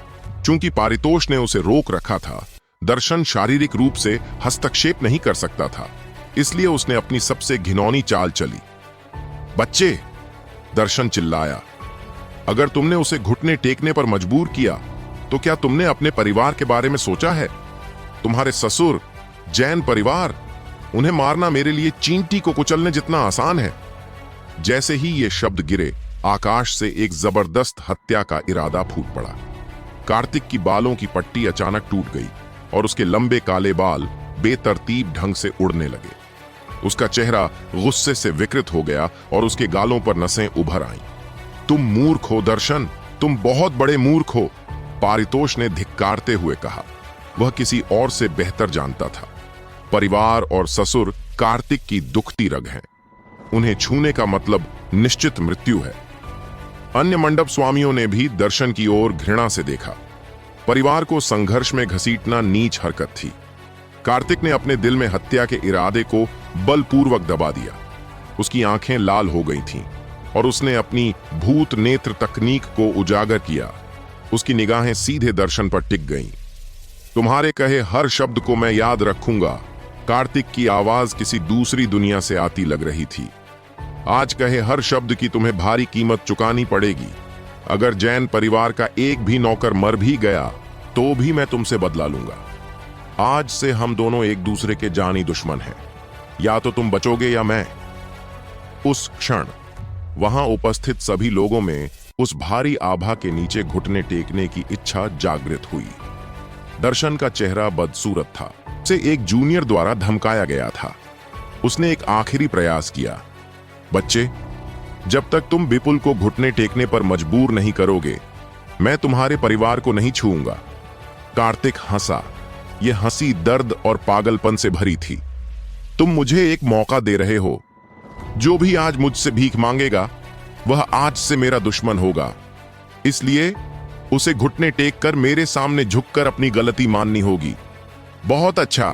चूंकि पारितोष ने उसे रोक रखा था, दर्शन शारीरिक रूप से हस्तक्षेप नहीं कर सकता था, इसलिए उसने अपनी सबसे घिनौनी चाल चली। बच्चे, दर्शन चिल्लाया, अगर तुमने उसे घुटने टेकने पर मजबूर किया तो क्या तुमने अपने परिवार के बारे में सोचा है? तुम्हारे ससुर, जैन परिवार, उन्हें मारना मेरे लिए चींटी को कुचलने जितना आसान है। जैसे ही ये शब्द गिरे, आकाश से एक जबरदस्त हत्या का इरादा फूट पड़ा। कार्तिक की बालों की पट्टी अचानक टूट गई और उसके लंबे काले बाल बेतरतीब ढंग से उड़ने लगे। उसका चेहरा गुस्से से विकृत हो गया और उसके गालों पर नसें उभर आईं। तुम मूर्ख हो दर्शन, तुम बहुत बड़े मूर्ख हो, पारितोष ने धिक्कारते हुए कहा। वह किसी और से बेहतर जानता था। परिवार और ससुर कार्तिक की दुखती रग हैं। उन्हें छूने का मतलब निश्चित मृत्यु है। अन्य मंडप स्वामियों ने भी दर्शन की ओर घृणा से देखा। परिवार को संघर्ष में घसीटना नीच हरकत थी। कार्तिक ने अपने दिल में हत्या के इरादे को बलपूर्वक दबा दिया। उसकी आंखें लाल हो गई थीं और उसने अपनी भूत नेत्र तकनीक को उजागर किया। उसकी निगाहें सीधे दर्शन पर टिक गईं। तुम्हारे कहे हर शब्द को मैं याद रखूंगा। कार्तिक की आवाज किसी दूसरी दुनिया से आती लग रही थी। आज कहे हर शब्द की तुम्हें भारी कीमत चुकानी पड़ेगी। अगर जैन परिवार का एक भी नौकर मर भी गया तो भी मैं तुमसे बदला लूंगा। आज से हम दोनों एक दूसरे के जानी दुश्मन हैं। या तो तुम बचोगे या मैं। उस क्षण वहां उपस्थित सभी लोगों में उस भारी आभा के नीचे घुटने टेकने की इच्छा जागृत हुई। दर्शन का चेहरा बदसूरत था। उसे एक जूनियर द्वारा धमकाया गया था। उसने एक आखिरी प्रयास किया। बच्चे, जब तक तुम विपुल को घुटने टेकने पर मजबूर नहीं करोगे, मैं तुम्हारे परिवार को नहीं छूऊंगा। कार्तिक हंसा। यह हंसी दर्द और पागलपन से भरी थी। तुम मुझे एक मौका दे रहे हो। जो भी आज मुझसे भीख मांगेगा वह आज से मेरा दुश्मन होगा। इसलिए उसे घुटने टेक कर मेरे सामने झुककर अपनी गलती माननी होगी। बहुत अच्छा,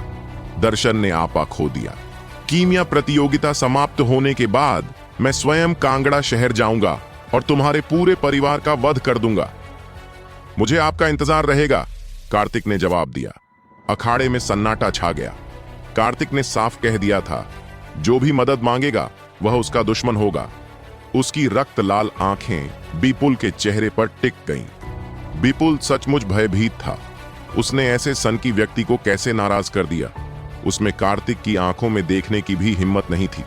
दर्शन ने आपा खो दिया। कीमिया प्रतियोगिता समाप्त होने के बाद मैं स्वयं कांगड़ा शहर जाऊंगा और तुम्हारे पूरे परिवार का वध कर दूंगा। मुझे आपका इंतजार रहेगा, कार्तिक ने जवाब दिया। अखाड़े में सन्नाटा छा गया। कार्तिक ने साफ कह दिया था, जो भी मदद मांगेगा वह उसका दुश्मन होगा। उसकी रक्त लाल आंखें विपुल के चेहरे पर टिक गईं। विपुल सचमुच भयभीत था। उसने ऐसे सनकी व्यक्ति को कैसे नाराज कर दिया। उसमें कार्तिक की आंखों में देखने की भी हिम्मत नहीं थी।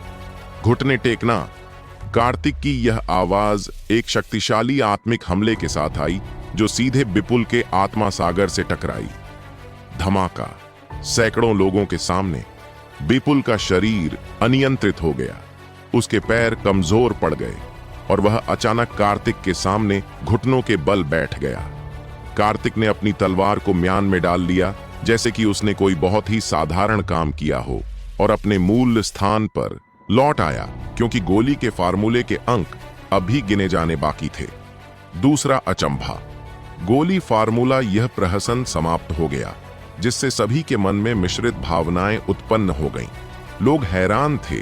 घुटने टेकना। कार्तिक की यह आवाज एक शक्तिशाली आत्मिक हमले के साथ आई जो सीधे विपुल के आत्मा सागर से टकराई। धमाका। सैकड़ों लोगों के सामने विपुल का शरीर अनियंत्रित हो गया। उसके पैर कमजोर पड़ गए और वह अचानक कार्तिक के सामने घुटनों के बल बैठ गया। कार्तिक ने अपनी तलवार को म्यान में डाल लिया, जैसे कि उसने कोई बहुत ही साधारण काम किया हो, और अपने मूल स्थान पर लौट आया, क्योंकि गोली के फार्मूले के अंक अभी गिने जाने बाकी थे। दूसरा अचंभा। गोली फार्मूला यह प्रहसन समाप्त हो गया, जिससे सभी के मन में मिश्रित भावनाएं उत्पन्न हो गईं। लोग हैरान थे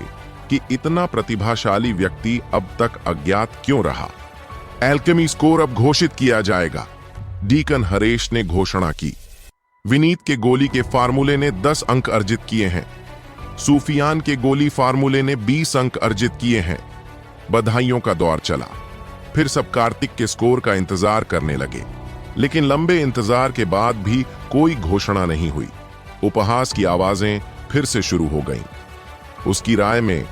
कि इतना प्रतिभाशाली व्यक्ति अब तक अज्ञात क्यों रहा। एल्केमी स्कोर अब घोषित किया जाएगा, डीकन हरेश ने घोषणा की। विनीत के गोली के फार्मूले ने 10 अंक अर्जित किए हैं। सूफियान के गोली फार्मूले ने 20 अंक अर्जित किए हैं। बधाइयों का दौर चला। फिर सब कार्तिक के स्कोर का इंतजार करने लगे, लेकिन लंबे इंतजार के बाद भी कोई घोषणा नहीं हुई। उपहास की आवाजें फिर से शुरू हो गईं। उसकी राय में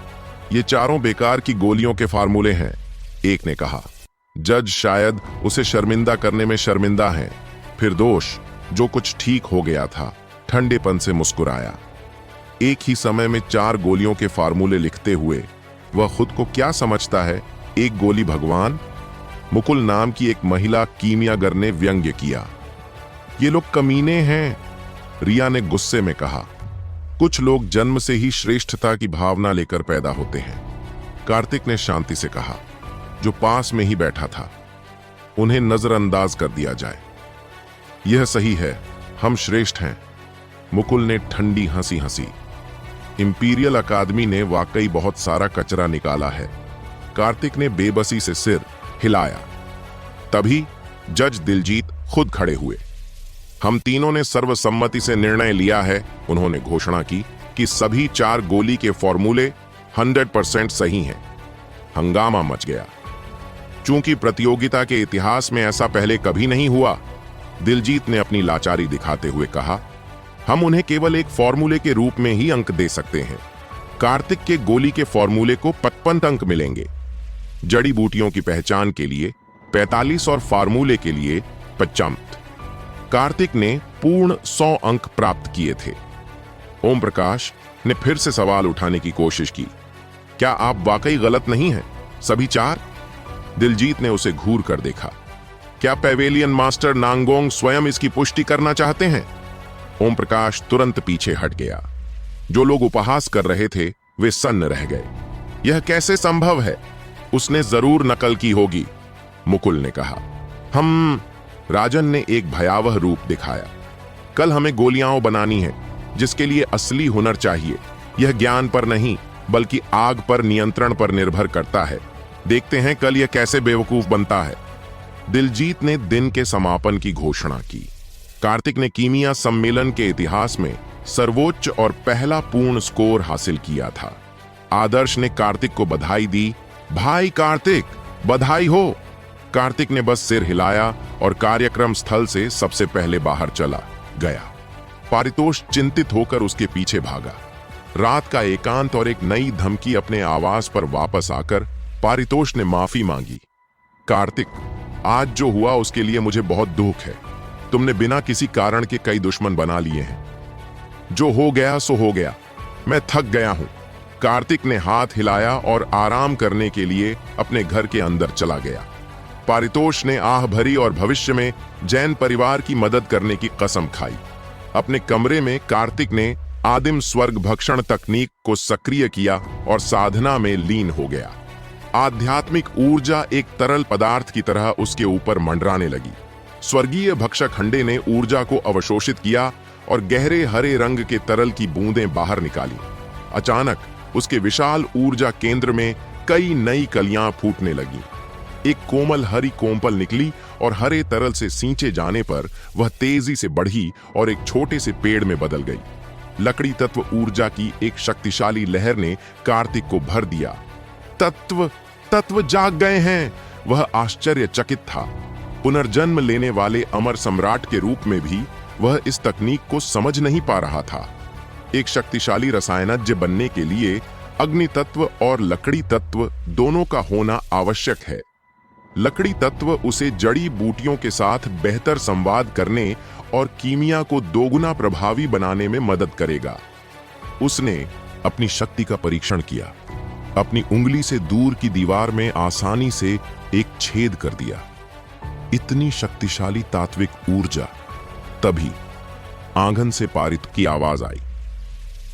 ये चारों बेकार की गोलियों के फार्मूले हैं, एक ने कहा। जज शायद उसे शर्मिंदा करने में शर्मिंदा हैं। फिर दोष, जो कुछ ठीक हो गया था, ठंडेपन से मुस्कुराया। एक ही समय में 4 गोलियों के फार्मूले लिखते हुए वह खुद को क्या समझता है, एक गोली भगवान। मुकुल नाम की एक महिला कीमियागर ने व्यंग्य किया। ये लोग कमीने हैं, रिया ने गुस्से में कहा। कुछ लोग जन्म से ही श्रेष्ठता की भावना लेकर पैदा होते हैं, कार्तिक ने शांति से कहा, जो पास में ही बैठा था। उन्हें नजरअंदाज कर दिया जाए। यह सही है, हम श्रेष्ठ हैं, मुकुल ने ठंडी हंसी हंसी। इंपीरियल अकादमी ने वाकई बहुत सारा कचरा निकाला है, कार्तिक ने बेबसी से सिर हिलाया। तभी जज दिलजीत खुद खड़े हुए। हम तीनों ने सर्वसम्मति से निर्णय लिया है, उन्होंने घोषणा की, कि सभी 4 गोली के फॉर्मूले 100% सही हैं। हंगामा मच गया। चूंकि प्रतियोगिता के इतिहास में ऐसा पहले कभी नहीं हुआ, दिलजीत ने अपनी लाचारी दिखाते हुए कहा, हम उन्हें केवल एक फॉर्मूले के रूप में ही अंक दे सकते हैं। कार्तिक के गोली के फॉर्मूले को 55 अंक मिलेंगे। जड़ी बूटियों की पहचान के लिए 45 और फार्मूले के लिए 55। कार्तिक ने पूर्ण 100 अंक प्राप्त किए थे। ओम प्रकाश ने फिर से सवाल उठाने की कोशिश की। क्या आप वाकई गलत नहीं हैं? सभी 4? दिलजीत ने उसे घूर कर देखा। क्या पेवेलियन मास्टर नांगोंग स्वयं इसकी पुष्टि करना चाहते हैं? ओम प्रकाश तुरंत पीछे हट गया। जो लोग उपहास कर रहे थे वे सन्न रह गए। यह कैसे संभव है? उसने जरूर नकल की होगी, मुकुल ने कहा। राजन ने एक भयावह रूप दिखाया। कल हमें गोलियां बनानी है, जिसके लिए असली हुनर चाहिए। यह ज्ञान पर नहीं बल्कि आग पर नियंत्रण पर निर्भर करता है। देखते हैं कल यह कैसे बेवकूफ बनता है। दिलजीत ने दिन के समापन की घोषणा की। कार्तिक ने कीमिया सम्मेलन के इतिहास में सर्वोच्च और पहला पूर्ण स्कोर हासिल किया था। आदर्श ने कार्तिक को बधाई दी। भाई कार्तिक, बधाई हो। कार्तिक ने बस सिर हिलाया और कार्यक्रम स्थल से सबसे पहले बाहर चला गया। पारितोष चिंतित होकर उसके पीछे भागा। रात का एकांत और एक नई धमकी अपने आवास पर वापस आकर पारितोष ने माफी मांगी। कार्तिक, आज जो हुआ उसके लिए मुझे बहुत दुख है। तुमने बिना किसी कारण के कई दुश्मन बना लिए हैं। जो हो गया सो हो गया। मैं थक गया हूं। कार्तिक ने हाथ हिलाया और आराम करने के लिए अपने घर के अंदर चला गया। पारितोष ने आह भरी और भविष्य में जैन परिवार की मदद करने की कसम खाई। अपने कमरे में कार्तिक ने आदिम स्वर्ग भक्षण तकनीक को सक्रिय किया और साधना में लीन हो गया। आध्यात्मिक ऊर्जा एक तरल पदार्थ की तरह उसके ऊपर मंडराने लगी। स्वर्गीय भक्षक हंडे ने ऊर्जा को अवशोषित किया और गहरे हरे रंग के तरल की बूंदें बाहर निकाली। अचानक उसके विशाल ऊर्जा केंद्र में कई नई कलियां फूटने लगी। एक कोमल हरी कोमपल निकली और हरे तरल से सींचे जाने पर वह तेजी से बढ़ी और एक छोटे से पेड़ में बदल गई। लकड़ी तत्व ऊर्जा की एक शक्तिशाली लहर ने कार्तिक को भर दिया। तत्व जाग गए हैं। वह आश्चर्यचकित था। पुनर्जन्म लेने वाले अमर सम्राट के रूप में भी वह इस तकनीक को समझ नहीं पा रहा था। एक शक्तिशाली रसायनज्ञ बनने के लिए अग्नि तत्व और लकड़ी तत्व दोनों का होना आवश्यक है। लकड़ी तत्व उसे जड़ी बूटियों के साथ बेहतर संवाद करने और कीमिया को दोगुना प्रभावी बनाने में मदद करेगा। उसने अपनी शक्ति का परीक्षण किया। अपनी उंगली से दूर की दीवार में आसानी से एक छेद कर दिया। इतनी शक्तिशाली तात्विक ऊर्जा। तभी आंगन से पारित की आवाज आई।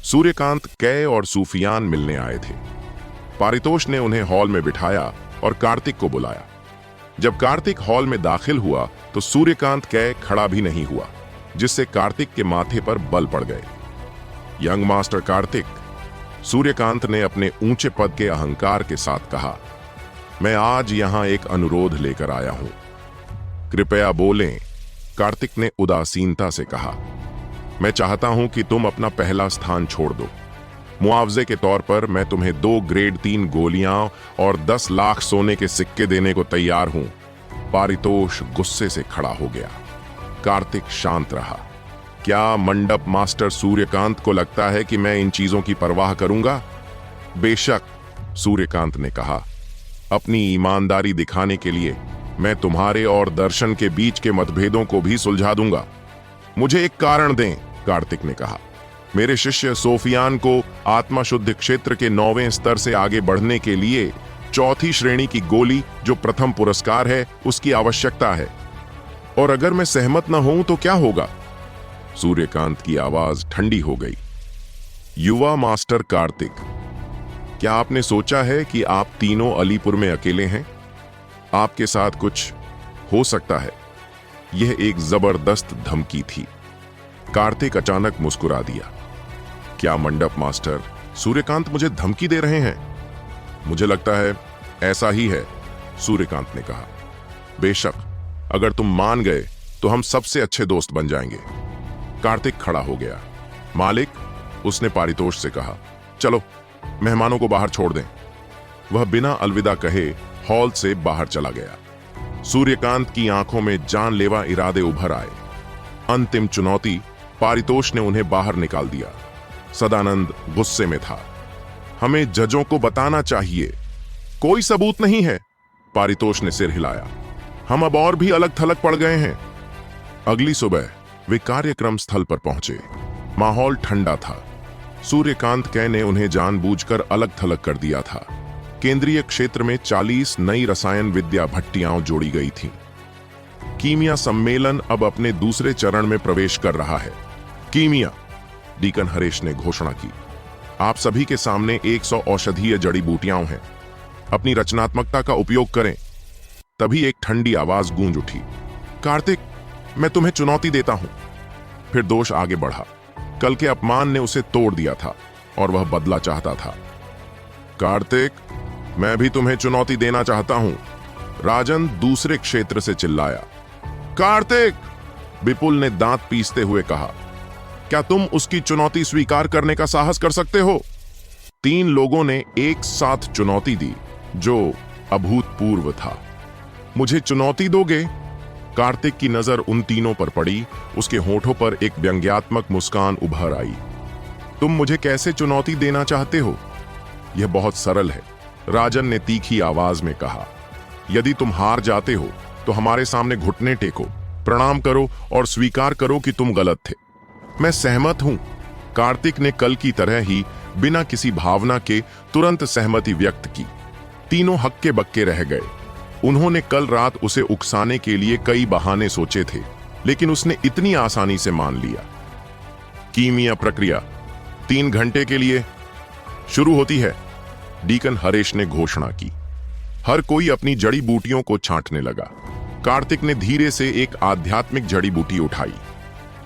सूर्यकांत, कै और सूफियान मिलने आए थे। पारितोष ने उन्हें हॉल में बिठाया और कार्तिक को बुलाया। जब कार्तिक हॉल में दाखिल हुआ तो सूर्यकांत कै खड़ा भी नहीं हुआ, जिससे कार्तिक के माथे पर बल पड़ गए। यंग मास्टर कार्तिक, सूर्यकांत ने अपने ऊंचे पद के अहंकार के साथ कहा, मैं आज यहां एक अनुरोध लेकर आया हूं। कृपया बोलें, कार्तिक ने उदासीनता से कहा। मैं चाहता हूं कि तुम अपना पहला स्थान छोड़ दो। मुआवजे के तौर पर मैं तुम्हें 2 ग्रेड 3 गोलियां और 10 लाख सोने के सिक्के देने को तैयार हूं। पारितोष गुस्से से खड़ा हो गया। कार्तिक शांत रहा। क्या मंडप मास्टर सूर्यकांत को लगता है कि मैं इन चीजों की परवाह करूंगा? बेशक, सूर्यकांत ने कहा। अपनी ईमानदारी दिखाने के लिए मैं तुम्हारे और दर्शन के बीच के मतभेदों को भी सुलझा दूंगा। मुझे एक कारण दें, कार्तिक ने कहा। मेरे शिष्य सोफियान को आत्मा शुद्ध क्षेत्र के 9वें स्तर से आगे बढ़ने के लिए 4थी श्रेणी की गोली, जो प्रथम पुरस्कार है, उसकी आवश्यकता है। और अगर मैं सहमत न हूं तो क्या होगा? सूर्यकांत की आवाज ठंडी हो गई। युवा मास्टर कार्तिक, क्या आपने सोचा है कि आप तीनों अलीपुर में अकेले हैं? आपके साथ कुछ हो सकता है। यह एक जबरदस्त धमकी थी। कार्तिक अचानक मुस्कुरा दिया। क्या मंडप मास्टर सूर्यकांत मुझे धमकी दे रहे हैं? मुझे लगता है ऐसा ही है, सूर्यकांत ने कहा। बेशक, अगर तुम मान गए तो हम सबसे अच्छे दोस्त बन जाएंगे। कार्तिक खड़ा हो गया। मालिक, उसने पारितोष से कहा, चलो मेहमानों को बाहर छोड़ दें। वह बिना अलविदा कहे हॉल से बाहर चला गया। सूर्यकांत की आंखों में जानलेवा इरादे उभर आए। अंतिम चुनौती, पारितोष ने उन्हें बाहर निकाल दिया। सदानंद गुस्से में था। हमें जजों को बताना चाहिए। कोई सबूत नहीं है। पारितोष ने सिर हिलाया। हम अब और भी अलग थलग पड़ गए हैं। अगली सुबह वे कार्यक्रम स्थल पर पहुंचे। माहौल ठंडा था। सूर्यकांत कै ने उन्हें जानबूझकर अलग थलग कर दिया था। केंद्रीय क्षेत्र में 40 नई रसायन विद्या भट्टियां जोड़ी गई थीं। कीमिया सम्मेलन अब अपने दूसरे चरण में प्रवेश कर रहा है। कीमिया, डीकन हरेश ने घोषणा की, आप सभी के सामने 100 औषधीय जड़ी बूटियां हैं। अपनी रचनात्मकता का उपयोग करें। तभी एक ठंडी आवाज गूंज उठी, कार्तिक, मैं तुम्हें चुनौती देता हूं। फिर दोष आगे बढ़ा। कल के अपमान ने उसे तोड़ दिया था और वह बदला चाहता था। कार्तिक, मैं भी तुम्हें चुनौती देना चाहता हूं, राजन दूसरे क्षेत्र से चिल्लाया। कार्तिक, विपुल ने दांत पीसते हुए कहा, क्या तुम उसकी चुनौती स्वीकार करने का साहस कर सकते हो? 3 लोगों ने एक साथ चुनौती दी, जो अभूतपूर्व था। मुझे चुनौती दोगे? कार्तिक की नजर उन तीनों पर पड़ी। उसके होठों पर एक व्यंग्यात्मक मुस्कान उभर आई। तुम मुझे कैसे चुनौती देना चाहते हो? यह बहुत सरल है, राजन ने तीखी आवाज में कहा। यदि तुम हार जाते हो तो हमारे सामने घुटने टेको, प्रणाम करो और स्वीकार करो कि तुम गलत थे। मैं सहमत हूं। कार्तिक ने कल की तरह ही बिना किसी भावना के तुरंत सहमति व्यक्त की। तीनों हक्के बक्के रह गए। उन्होंने कल रात उसे उकसाने के लिए कई बहाने सोचे थे, लेकिन उसने इतनी आसानी से मान लिया। कीमिया प्रक्रिया 3 घंटे के लिए शुरू होती है, डीकन हरेश ने घोषणा की। हर कोई अपनी जड़ी बूटियों को छांटने लगा। कार्तिक ने धीरे से एक आध्यात्मिक जड़ी बूटी उठाई।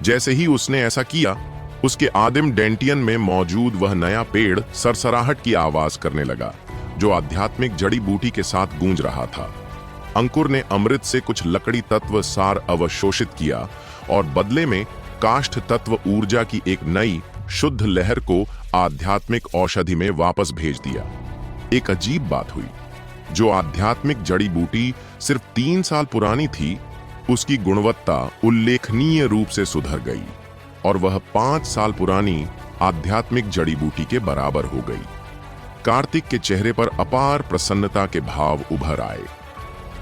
जैसे ही उसने ऐसा किया, उसके आदिम डेंटियन में मौजूद वह नया पेड़ सरसराहट की आवाज करने लगा, जो आध्यात्मिक जड़ी बूटी के साथ गूंज रहा था। अंकुर ने अमृत से कुछ लकड़ी तत्व सार अवशोषित किया और बदले में काष्ठ तत्व ऊर्जा की एक नई शुद्ध लहर को आध्यात्मिक औषधि में वापस भेज दिया। एक अजीब बात हुई। जो आध्यात्मिक जड़ी बूटी सिर्फ 3 साल पुरानी थी, उसकी गुणवत्ता उल्लेखनीय रूप से सुधर गई और वह 5 साल पुरानी आध्यात्मिक जड़ी बूटी के बराबर हो गई। कार्तिक के चेहरे पर अपार प्रसन्नता के भाव उभर आए।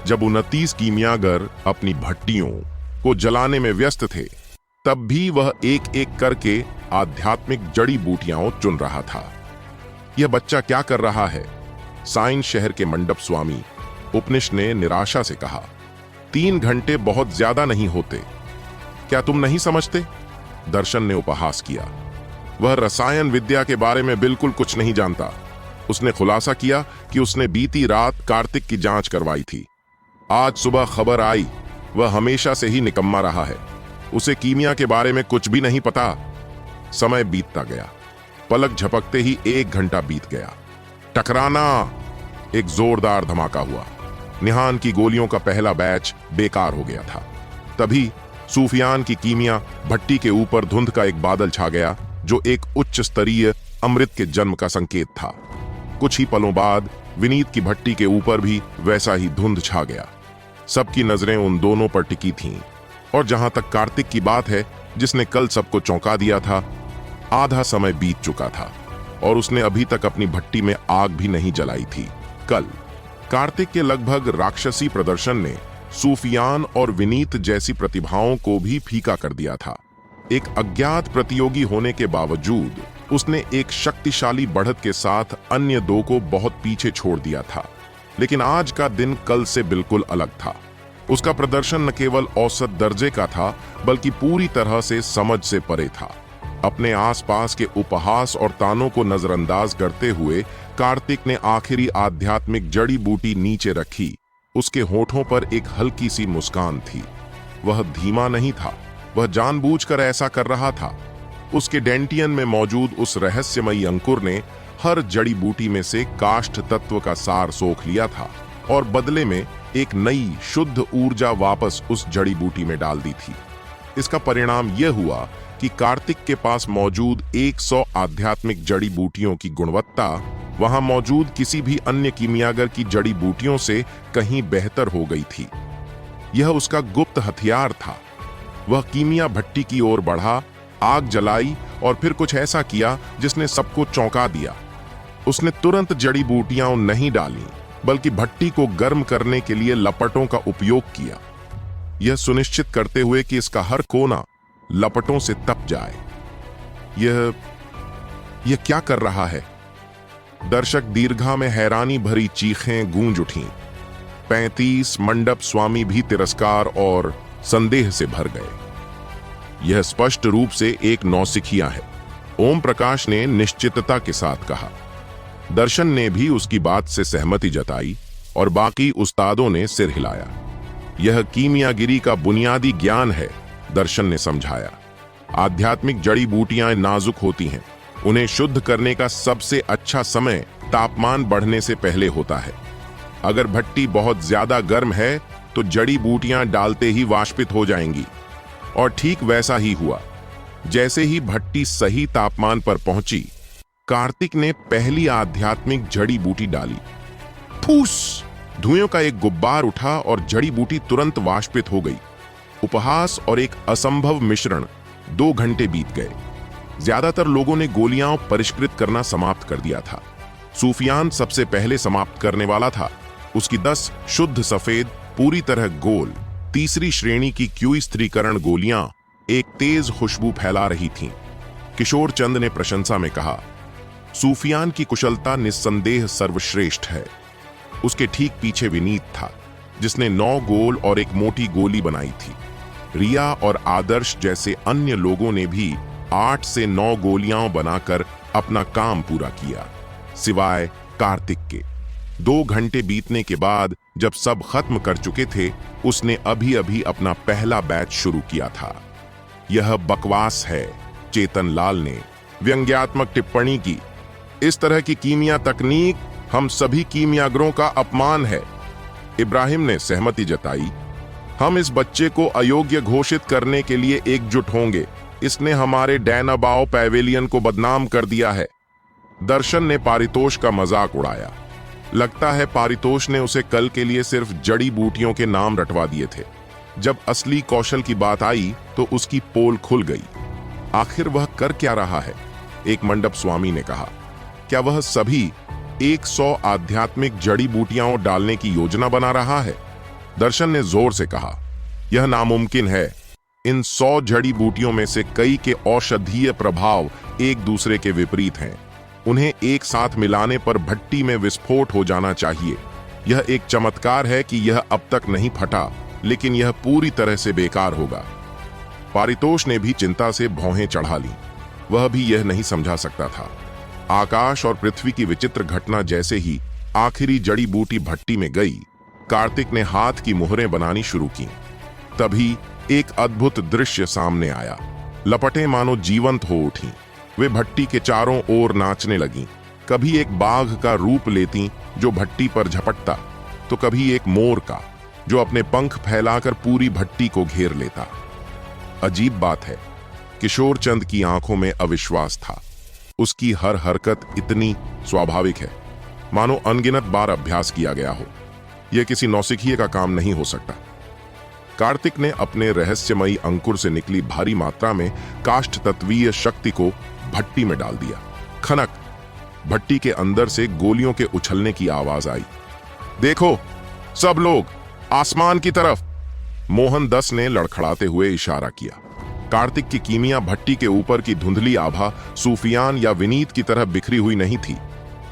जब 29 कीमियागर अपनी भट्टियों को जलाने में व्यस्त थे, तब भी वह एक एक करके आध्यात्मिक जड़ी बूटियां चुन रहा था। यह बच्चा क्या कर रहा है? साइंस शहर के मंडप स्वामी उपनिश ने निराशा से कहा। 3 घंटे बहुत ज्यादा नहीं होते क्या? तुम नहीं समझते? दर्शन ने उपहास किया। वह रसायन विद्या के बारे में बिल्कुल कुछ नहीं जानता। उसने खुलासा किया कि उसने बीती रात कार्तिक की जांच करवाई थी। आज सुबह खबर आई वह हमेशा से ही निकम्मा रहा है। उसे कीमिया के बारे में कुछ भी नहीं पता। समय बीतता गया। पलक झपकते ही 1 घंटा बीत गया। टकराना! एक जोरदार धमाका हुआ। निहान की गोलियों का पहला बैच बेकार हो गया था। तभी सूफियान की कीमिया भट्टी के ऊपर धुंध का एक बादल छा गया, जो एक उच्च स्तरीय अमृत के जन्म का संकेत था। कुछ ही पलों बाद विनीत की भट्टी के ऊपर भी वैसा ही धुंध छा गया। सबकी नजरें उन दोनों पर टिकी थीं। और जहां तक कार्तिक की बात है, जिसने कल सबको चौंका दिया था, आधा समय बीत चुका था और उसने अभी तक अपनी भट्टी में आग भी नहीं जलाई थी। कल कार्तिक के लगभग राक्षसी प्रदर्शन ने सूफियान और विनीत जैसी प्रतिभाओं को भी फीका कर दिया था। एक अज्ञात प्रतियोगी होने के बावजूद उसने एक शक्तिशाली बढ़त के साथ अन्य 2 को बहुत पीछे छोड़ दिया था। लेकिन आज का दिन कल से बिल्कुल अलग था। उसका प्रदर्शन न केवल औसत दर्जे का था, बल्कि पूरी तरह से समझ से परे था। अपने आसपास के उपहास और तानों को नजरअंदाज करते हुए कार्तिक ने आखिरी आध्यात्मिक जड़ी बूटी नीचे रखी। उसके होठों पर एक हल्की सी मुस्कान थी। वह धीमा नहीं था, वह जानबूझकर ऐसा कर रहा था। उसके डेंटियन में मौजूद उस रहस्यमयी अंकुर ने हर जड़ी बूटी में से काष्ठ तत्व का सार सोख लिया था और बदले में एक नई शुद्ध ऊर्जा वापस उस जड़ी बूटी में डाल दी थी। इसका परिणाम यह हुआ कि कार्तिक के पास मौजूद 100 आध्यात्मिक जड़ी बूटियों की गुणवत्ता वहां मौजूद किसी भी अन्य कीमियागर की जड़ी बूटियों से कहीं बेहतर हो गई थी। यह उसका गुप्त हथियार था। वह कीमिया भट्टी की ओर बढ़ा, आग जलाई और फिर कुछ ऐसा किया जिसने सबको चौंका दिया। उसने तुरंत जड़ी बूटियां नहीं डाली, बल्कि भट्टी को गर्म करने के लिए लपटों का उपयोग किया, यह सुनिश्चित करते हुए कि इसका हर कोना लपटों से तप जाए। यह क्या कर रहा है? दर्शक दीर्घा में हैरानी भरी चीखें गूंज उठीं। 35 मंडप स्वामी भी तिरस्कार और संदेह से भर गए। यह स्पष्ट रूप से एक नौसिखिया है, ओम प्रकाश ने निश्चितता के साथ कहा। दर्शन ने भी उसकी बात से सहमति जताई और बाकी उस्तादों ने सिर हिलाया। यह कीमियागिरी का बुनियादी ज्ञान है, दर्शन ने समझाया। आध्यात्मिक जड़ी बूटियां नाजुक होती हैं, उन्हें शुद्ध करने का सबसे अच्छा समय तापमान बढ़ने से पहले होता है। अगर भट्टी बहुत ज्यादा गर्म है तो जड़ी बूटियां डालते ही वाष्पित हो जाएंगी, और ठीक वैसा ही हुआ। जैसे ही भट्टी सही तापमान पर पहुंची, कार्तिक ने पहली आध्यात्मिक जड़ी बूटी डाली। फूस! धुएं का एक गुब्बार उठा और जड़ी बूटी तुरंत वाष्पित हो गई। उपहास और एक असंभव मिश्रण। 2 घंटे बीत गए। ज्यादातर लोगों ने गोलियां परिष्कृत करना समाप्त कर दिया था। सूफियान सबसे पहले समाप्त करने वाला था। उसकी 10 शुद्ध सफेद, पूरी तरह गोल, तीसरी श्रेणी की क्यू स्त्रीकरण गोलियां एक तेज खुशबू फैला रही थीं। किशोर चंद ने प्रशंसा में कहा, सूफियान की कुशलता निस्संदेह सर्वश्रेष्ठ है। उसके ठीक पीछे विनीत था, जिसने 9 गोल और एक मोटी गोली बनाई थी। रिया और आदर्श जैसे अन्य लोगों ने भी 8 से 9 गोलियां बनाकर अपना काम पूरा किया, सिवाय कार्तिक के। 2 घंटे बीतने के बाद जब सब खत्म कर चुके थे, उसने अभी अभी अपना पहला बैच शुरू किया था। यह बकवास है, चेतन लाल ने व्यंग्यात्मक टिप्पणी की। इस तरह की कीमिया तकनीक हम सभी कीमियागरों का अपमान है। इब्राहिम ने सहमति जताई। हम इस बच्चे को अयोग्य घोषित करने के लिए एकजुट होंगे। इसने हमारे डैनाबाओ पैवेलियन को बदनाम कर दिया है। दर्शन ने पारितोष का मजाक उड़ाया। लगता है पारितोष ने उसे कल के लिए सिर्फ जड़ी बूटियों के नाम रटवा दिए थे। जब असली कौशल की बात आई तो उसकी पोल खुल गई। आखिर वह कर क्या रहा है? एक मंडप स्वामी ने कहा। क्या वह सभी 100 आध्यात्मिक जड़ी बूटियां डालने की योजना बना रहा है? दर्शन ने जोर से कहा, यह नामुमकिन है। इन 100 जड़ी बूटियों में से कई के औषधीय प्रभाव एक दूसरे के विपरीत हैं। उन्हें एक साथ मिलाने पर भट्टी में विस्फोट हो जाना चाहिए। यह एक चमत्कार है कि यह अब तक नहीं फटा, लेकिन यह पूरी तरह से बेकार होगा। पारितोष ने भी चिंता से भौहें चढ़ा ली। वह भी यह नहीं समझा सकता था। आकाश और पृथ्वी की विचित्र घटना जैसे ही आखिरी जड़ी बूटी भट्टी में गई, कार्तिक ने हाथ की मुहरें बनानी शुरू की। तभी एक अद्भुत दृश्य सामने आया। लपटें मानो जीवंत हो उठीं। वे भट्टी के चारों ओर नाचने लगीं। कभी एक बाघ का रूप लेती जो भट्टी पर झपटता, तो कभी एक मोर का जो अपने पंख फैलाकर पूरी भट्टी को घेर लेता। अजीब बात है, किशोर चंद की आंखों में अविश्वास था। उसकी हर हरकत इतनी स्वाभाविक है, मानो अनगिनत बार अभ्यास किया गया हो। यह किसी नौसिखिए का काम नहीं हो सकता। कार्तिक ने अपने रहस्यमयी अंकुर से निकली भारी मात्रा में काष्ठ तत्वीय शक्ति को भट्टी में डाल दिया। खनक! भट्टी के अंदर से गोलियों के उछलने की आवाज आई। देखो सब लोग, आसमान की तरफ! मोहन 10 ने लड़खड़ाते हुए इशारा किया। कार्तिक की कीमिया भट्टी के ऊपर की धुंधली आभा सूफियान या विनीत की तरह बिखरी हुई नहीं थी।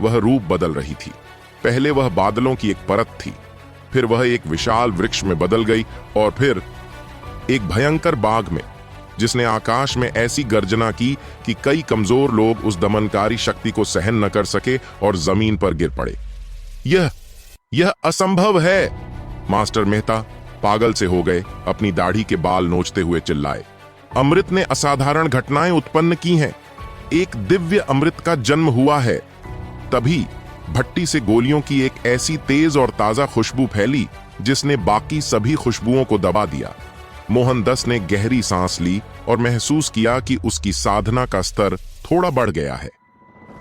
वह रूप बदल रही थी। पहले वह बादलों की एक परत थी, फिर वह एक विशाल वृक्ष में बदल गई, और फिर एक भयंकर बाघ में, जिसने आकाश में ऐसी गर्जना की कि कई कमजोर लोग उस दमनकारी शक्ति को सहन न कर सके और जमीन पर गिर पड़े। यह असंभव है! मास्टर मेहता पागल से हो गए, अपनी दाढ़ी के बाल नोचते हुए चिल्लाए। अमृत ने असाधारण घटनाएं उत्पन्न की हैं। एक दिव्य अमृत का जन्म हुआ है। तभी भट्टी से गोलियों की एक ऐसी तेज और ताजा खुशबू फैली जिसने बाकी सभी खुशबुओं को दबा दिया। मोहन 10 ने गहरी सांस ली और महसूस किया कि उसकी साधना का स्तर थोड़ा बढ़ गया है।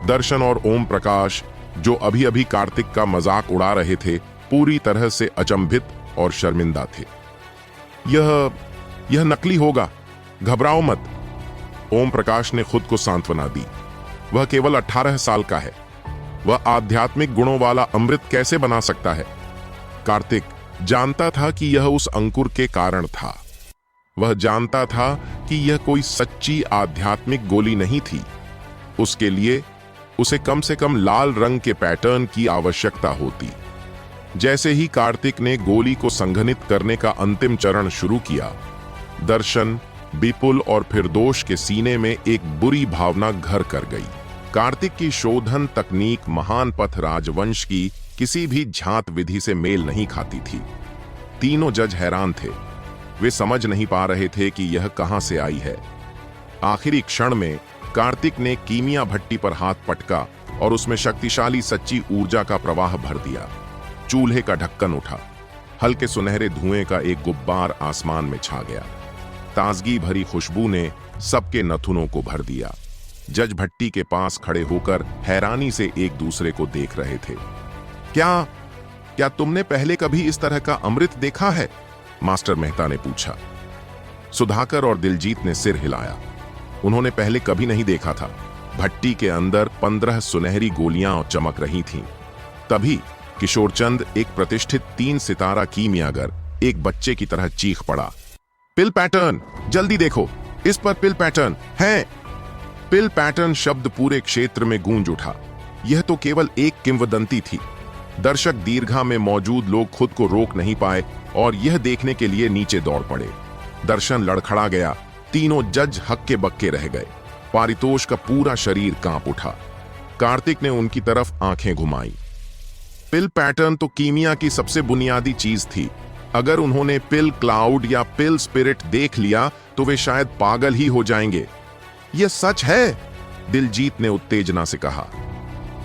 दर्शन और ओम प्रकाश, जो अभी अभी कार्तिक का मजाक उड़ा रहे थे, पूरी तरह से अचंभित और शर्मिंदा थे। यह नकली होगा, घबराओ मत। ओम प्रकाश ने खुद को सांत्वना दी। वह केवल 18 साल का है। वह आध्यात्मिक गुणों वाला अमृत कैसे बना सकता है? कार्तिक जानता था कि यह उस अंकुर के कारण था। वह जानता था कि यह कोई सच्ची आध्यात्मिक गोली नहीं थी। उसके लिए उसे कम से कम लाल रंग के पैटर्न की आवश्यकता होती। जैसे ही कार्तिक ने गोली को संघनित करने का अंतिम चरण शुरू किया, दर्शन, विपुल और फिरदोष के सीने में एक बुरी भावना घर कर गई। कार्तिक की शोधन तकनीक महान पथ राजवंश की किसी भी झांत विधि से मेल नहीं खाती थी। तीनों जज हैरान थे। वे समझ नहीं पा रहे थे कि यह कहां से आई है। आखिरी क्षण में कार्तिक ने कीमिया भट्टी पर हाथ पटका और उसमें शक्तिशाली सच्ची ऊर्जा का प्रवाह भर दिया। चूल्हे का ढक्कन उठा। हल्के सुनहरे धुएं का एक गुब्बार आसमान में छा गया। ताजगी भरी खुशबू ने सबके नथुनों को भर दिया। जज भट्टी के पास खड़े होकर हैरानी से एक दूसरे को देख रहे थे। क्या तुमने पहले कभी इस तरह का अमृत देखा है? मास्टर मेहता ने पूछा। सुधाकर और दिलजीत ने सिर हिलाया। उन्होंने पहले कभी नहीं देखा था। भट्टी के अंदर 15 सुनहरी गोलियां चमक रही थीं। तभी किशोरचंद, एक प्रतिष्ठित 3 सितारा कीमियागर, एक बच्चे की तरह चीख पड़ा, पिल पैटर्न, जल्दी देखो, इस पर पिल पैटर्न है। पिल पैटर्न शब्द पूरे क्षेत्र में गूंज उठा। यह तो केवल एक किंवदंती थी। दर्शक दीर्घा में मौजूद लोग खुद को रोक नहीं पाए और यह देखने के लिए नीचे दौड़ पड़े। दर्शन लड़खड़ा गया। तीनों जज हक्के बक्के रह गए। पारितोष का पूरा शरीर कांप उठा। कार्तिक ने उनकी तरफ आंखें घुमाई। पिल पैटर्न तो कीमिया की सबसे बुनियादी चीज थी। अगर उन्होंने पिल क्लाउड या पिल स्पिरिट देख लिया तो वे शायद पागल ही हो जाएंगे। यह सच है, दिलजीत ने उत्तेजना से कहा।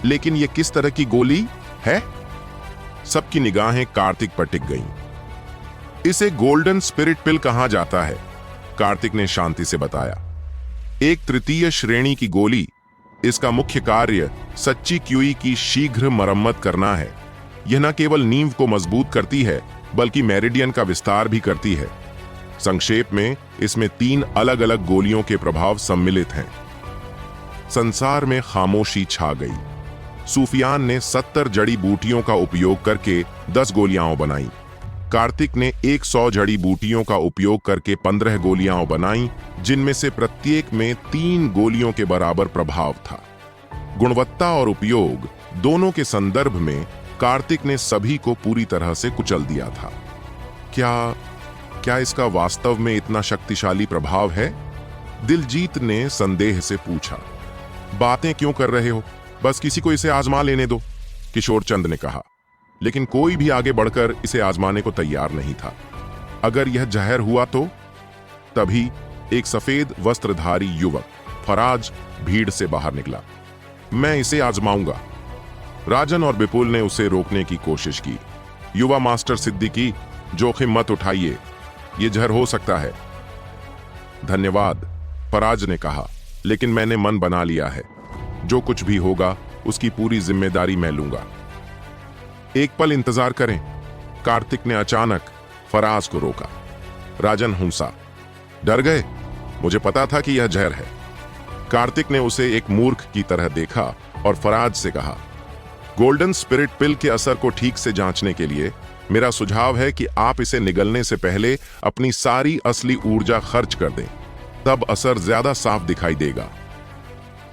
लेकिन यह किस तरह की गोली है? सबकी निगाहें कार्तिक पर टिक गईं। इसे गोल्डन स्पिरिट पिल कहा जाता है, कार्तिक ने शांति से बताया। एक तृतीय श्रेणी की गोली। इसका मुख्य कार्य सच्ची क्यूई की शीघ्र मरम्मत करना है। यह न केवल नींव को मजबूत करती है बल्कि मेरिडियन का विस्तार भी करती है। संक्षेप में इसमें 3 अलग अलग गोलियों के प्रभाव सम्मिलित हैं। संसार में खामोशी छा गई। सूफियान ने 70 जड़ी बूटियों का उपयोग करके 10 गोलियां बनाई। कार्तिक ने 100 जड़ी बूटियों का उपयोग करके 15 गोलियां बनाई, जिनमें से प्रत्येक में 3 गोलियों के बराबर प्रभाव था। गुणवत्ता और उपयोग दोनों के संदर्भ में कार्तिक ने सभी को पूरी तरह से कुचल दिया था। क्या इसका वास्तव में इतना शक्तिशाली प्रभाव है? दिलजीत ने संदेह से पूछा। बातें क्यों कर रहे हो? बस किसी को इसे आजमा लेने दो, किशोरचंद ने कहा। लेकिन कोई भी आगे बढ़कर इसे आजमाने को तैयार नहीं था। अगर यह जहर हुआ तो? तभी एक सफेद वस्त्रधारी युवक फराज भीड़ से बाहर निकला। मैं इसे आजमाऊंगा। राजन और विपुल ने उसे रोकने की कोशिश की। युवा मास्टर सिद्दीकी, जोखिम मत उठाइए, यह जहर हो सकता है। धन्यवाद, फराज ने कहा, लेकिन मैंने मन बना लिया है। जो कुछ भी होगा उसकी पूरी जिम्मेदारी मैं लूंगा। एक पल इंतजार करें, कार्तिक ने अचानक फराज को रोका। राजन हुंसा, डर गए? मुझे पता था कि यह जहर है। कार्तिक ने उसे एक मूर्ख की तरह देखा और फराज से कहा, गोल्डन स्पिरिट पिल के असर को ठीक से जांचने के लिए मेरा सुझाव है कि आप इसे निगलने से पहले अपनी सारी असली ऊर्जा खर्च कर दें, तब असर ज्यादा साफ दिखाई देगा।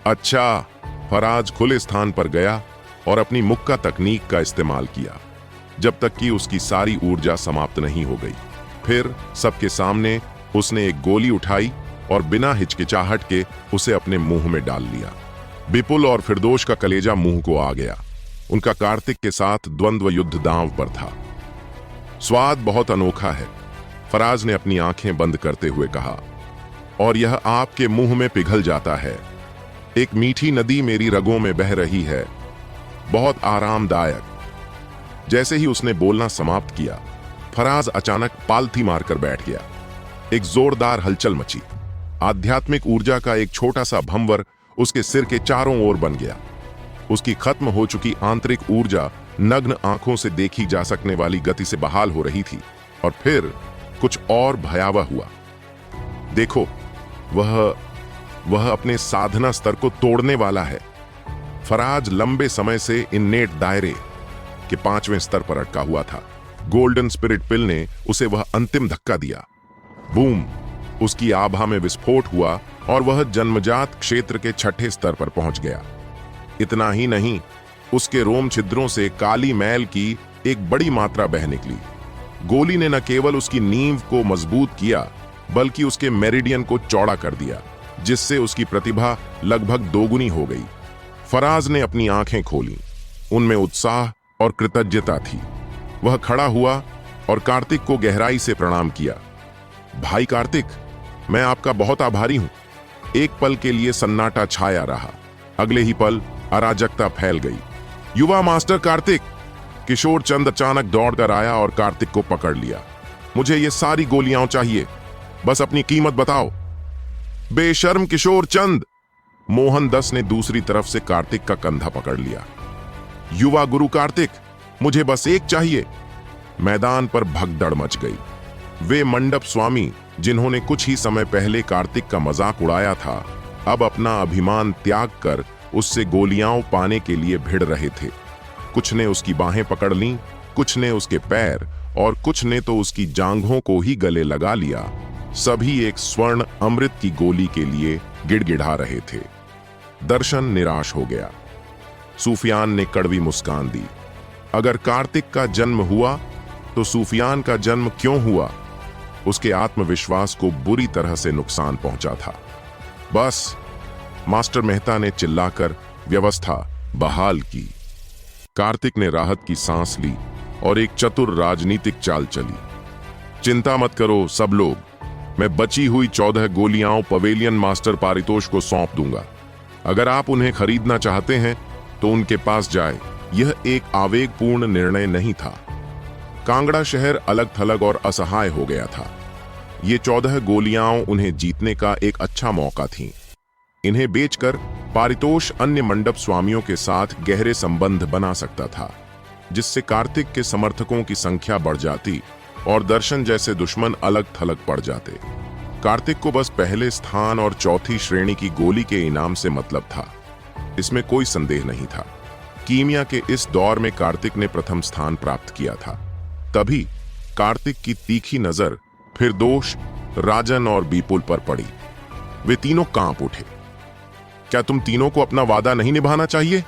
अच्छा, फराज खुले स्थान पर गया और अपनी मुक्का तकनीक का इस्तेमाल किया, जब तक कि उसकी सारी ऊर्जा समाप्त नहीं हो गई। फिर सबके सामने उसने एक गोली उठाई और बिना हिचकिचाहट के उसे अपने मुंह में डाल लिया। विपुल और फिरदोष का कलेजा मुंह को आ गया। उनका कार्तिक के साथ द्वंद्व युद्ध दांव पर था। स्वाद बहुत अनोखा है, फराज ने अपनी आंखें बंद करते हुए कहा, और यह आपके मुंह में पिघल जाता है। एक मीठी नदी मेरी रगों में बह रही है, बहुत आरामदायक। जैसे ही उसने बोलना समाप्त किया, फराज अचानक पालथी मारकर बैठ गया। एक जोरदार हलचल मची। आध्यात्मिक ऊर्जा का एक छोटा सा भंवर उसके सिर के चारों ओर बन गया। उसकी खत्म हो चुकी आंतरिक ऊर्जा नग्न आंखों से देखी जा सकने वाली गति से बहाल हो रही थी। और फिर कुछ और भयावह हुआ। देखो, वह अपने साधना स्तर को तोड़ने वाला है। फराज लंबे समय से इन्नेट दायरे के 5वें स्तर पर अटका हुआ था। गोल्डन स्पिरिट पिल ने उसे वह अंतिम धक्का दिया। बूम! उसकी आभा में विस्फोट हुआ और वह जन्मजात क्षेत्र के 6ठे स्तर पर पहुंच गया। इतना ही नहीं, उसके रोम छिद्रों से काली मैल की एक बड़ी मात्रा बह निकली। गोली ने न केवल उसकी नींव को मजबूत किया, बल्कि उसके मेरिडियन को चौड़ा कर दिया, जिससे उसकी प्रतिभा लगभग दोगुनी हो गई। फराज ने अपनी आंखें खोलीं। उनमें उत्साह और कृतज्ञता थी। वह खड़ा हुआ और कार्तिक को गहराई से प्रणाम किया। भाई कार्तिक, मैं आपका बहुत आभारी हूं। एक पल के लिए सन्नाटा छाया रहा। अगले ही पल अराजकता फैल गई। युवा मास्टर कार्तिक! किशोर चंद अचानक दौड़कर आया और कार्तिक को पकड़ लिया। मुझे ये सारी गोलियां चाहिए, बस अपनी कीमत बताओ। बेशर्म किशोर चंद! मोहन 10 ने दूसरी तरफ से कार्तिक का कंधा पकड़ लिया। युवा गुरु कार्तिक, मुझे बस एक चाहिए। मैदान पर भगदड़ मच गई। वे मंडप स्वामी, जिन्होंने कुछ ही समय पहले कार्तिक का मजाक उड़ाया था, अब अपना अभिमान त्याग कर उससे गोलियां पाने के लिए भिड़ रहे थे। कुछ ने उसकी बाहें पकड़ लीं, कुछ ने उसके पैर और कुछ ने तो उसकी जांघों को ही गले लगा लिया। सभी एक स्वर्ण अमृत की गोली के लिए गिड़गिड़ा रहे थे। दर्शन निराश हो गया। सूफियान ने कड़वी मुस्कान दी। अगर कार्तिक का जन्म हुआ तो सूफियान का जन्म क्यों हुआ? उसके आत्मविश्वास को बुरी तरह से नुकसान पहुंचा था। बस! मास्टर मेहता ने चिल्लाकर व्यवस्था बहाल की। कार्तिक ने राहत की सांस ली और एक चतुर राजनीतिक चाल चली। चिंता मत करो सब लोग, मैं बची हुई 14 गोलियां पवेलियन मास्टर पारितोष को सौंप दूंगा। अगर आप उन्हें खरीदना चाहते हैं तो उनके पास जाए। यह एक आवेगपूर्ण निर्णय नहीं था। कांगड़ा शहर अलग थलग और असहाय हो गया था। ये 14 गोलियां उन्हें जीतने का एक अच्छा मौका थीं। इन्हें बेचकर पारितोष अन्य मंडप स्वामियों के साथ गहरे संबंध बना सकता था, जिससे कार्तिक के समर्थकों की संख्या बढ़ जाती और दर्शन जैसे दुश्मन अलग थलग पड़ जाते। कार्तिक को बस पहले स्थान और चौथी श्रेणी की गोली के इनाम से मतलब था, इसमें कोई संदेह नहीं था। कीमिया के इस दौर में कार्तिक ने प्रथम स्थान प्राप्त किया था। तभी कार्तिक की तीखी नजर फिर दोष, राजन और बीपुल पर पड़ी। वे तीनों कांप उठे। क्या तुम तीनों को अपना वादा नहीं निभाना चाहिए?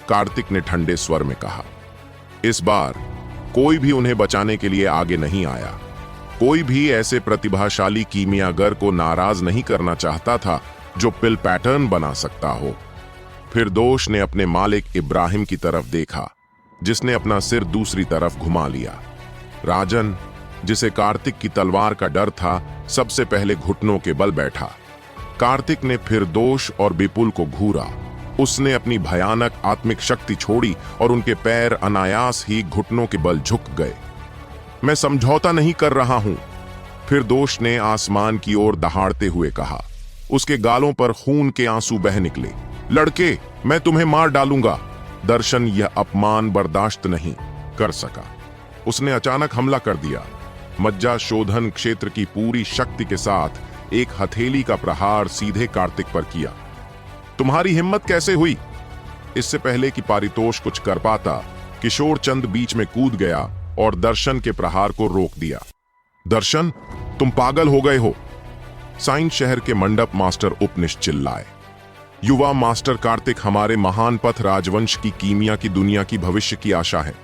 कार्तिक ने ठंडे स्वर में कहा। इस बार कोई भी उन्हें बचाने के लिए आगे नहीं आया। कोई भी ऐसे प्रतिभाशाली कीमियागर को नाराज नहीं करना चाहता था जो पिल पैटर्न बना सकता हो। फिर दोष ने अपने मालिक इब्राहिम की तरफ देखा, जिसने अपना सिर दूसरी तरफ घुमा लिया। राजन, जिसे कार्तिक की तलवार का डर था, सबसे पहले घुटनों के बल बैठा। कार्तिक ने फिर दोष और विपुल को घूरा। उसने अपनी भयानक आत्मिक शक्ति छोड़ी और उनके पैर अनायास ही घुटनों के बल झुक गए। मैं समझौता नहीं कर रहा हूं, फिर दोष ने आसमान की ओर दहाड़ते हुए कहा। उसके गालों पर खून के आंसू बह निकले। लड़के, मैं तुम्हें मार डालूंगा। दर्शन यह अपमान बर्दाश्त नहीं कर सका। उसने अचानक हमला कर दिया। मज्जा शोधन क्षेत्र की पूरी शक्ति के साथ एक हथेली का प्रहार सीधे कार्तिक पर किया। तुम्हारी हिम्मत कैसे हुई? इससे पहले कि पारितोष कुछ कर पाता, किशोर चंद बीच में कूद गया और दर्शन के प्रहार को रोक दिया। दर्शन, तुम पागल हो गए हो! साइंस शहर के मंडप मास्टर उपनिषद चिल्लाए। युवा मास्टर कार्तिक हमारे महान पथ राजवंश की कीमिया की दुनिया की भविष्य की आशा है।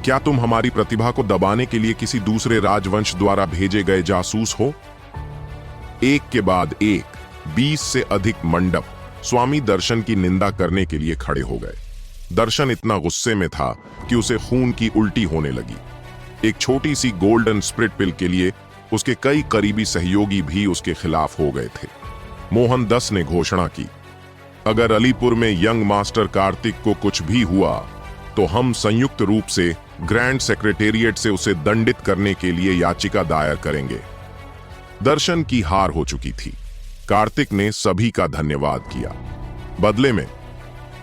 क्या तुम हमारी प्रतिभा को दबाने के लिए किसी दूसरे राजवंश द्वारा भेजे गए जासूस हो? एक के बाद एक 20 से अधिक मंडप स्वामी दर्शन की निंदा करने के लिए खड़े हो गए। दर्शन इतना गुस्से में था कि उसे खून की उल्टी होने लगी। एक छोटी सी गोल्डन स्पिरिट पिल के लिए उसके कई करीबी सहयोगी भी उसके खिलाफ हो गए थे। मोहन 10 ने घोषणा की, अगर अलीपुर में यंग मास्टर कार्तिक को कुछ भी हुआ तो हम संयुक्त रूप से ग्रैंड सेक्रेटेरिएट से उसे दंडित करने के लिए याचिका दायर करेंगे। दर्शन की हार हो चुकी थी। कार्तिक ने सभी का धन्यवाद किया। बदले में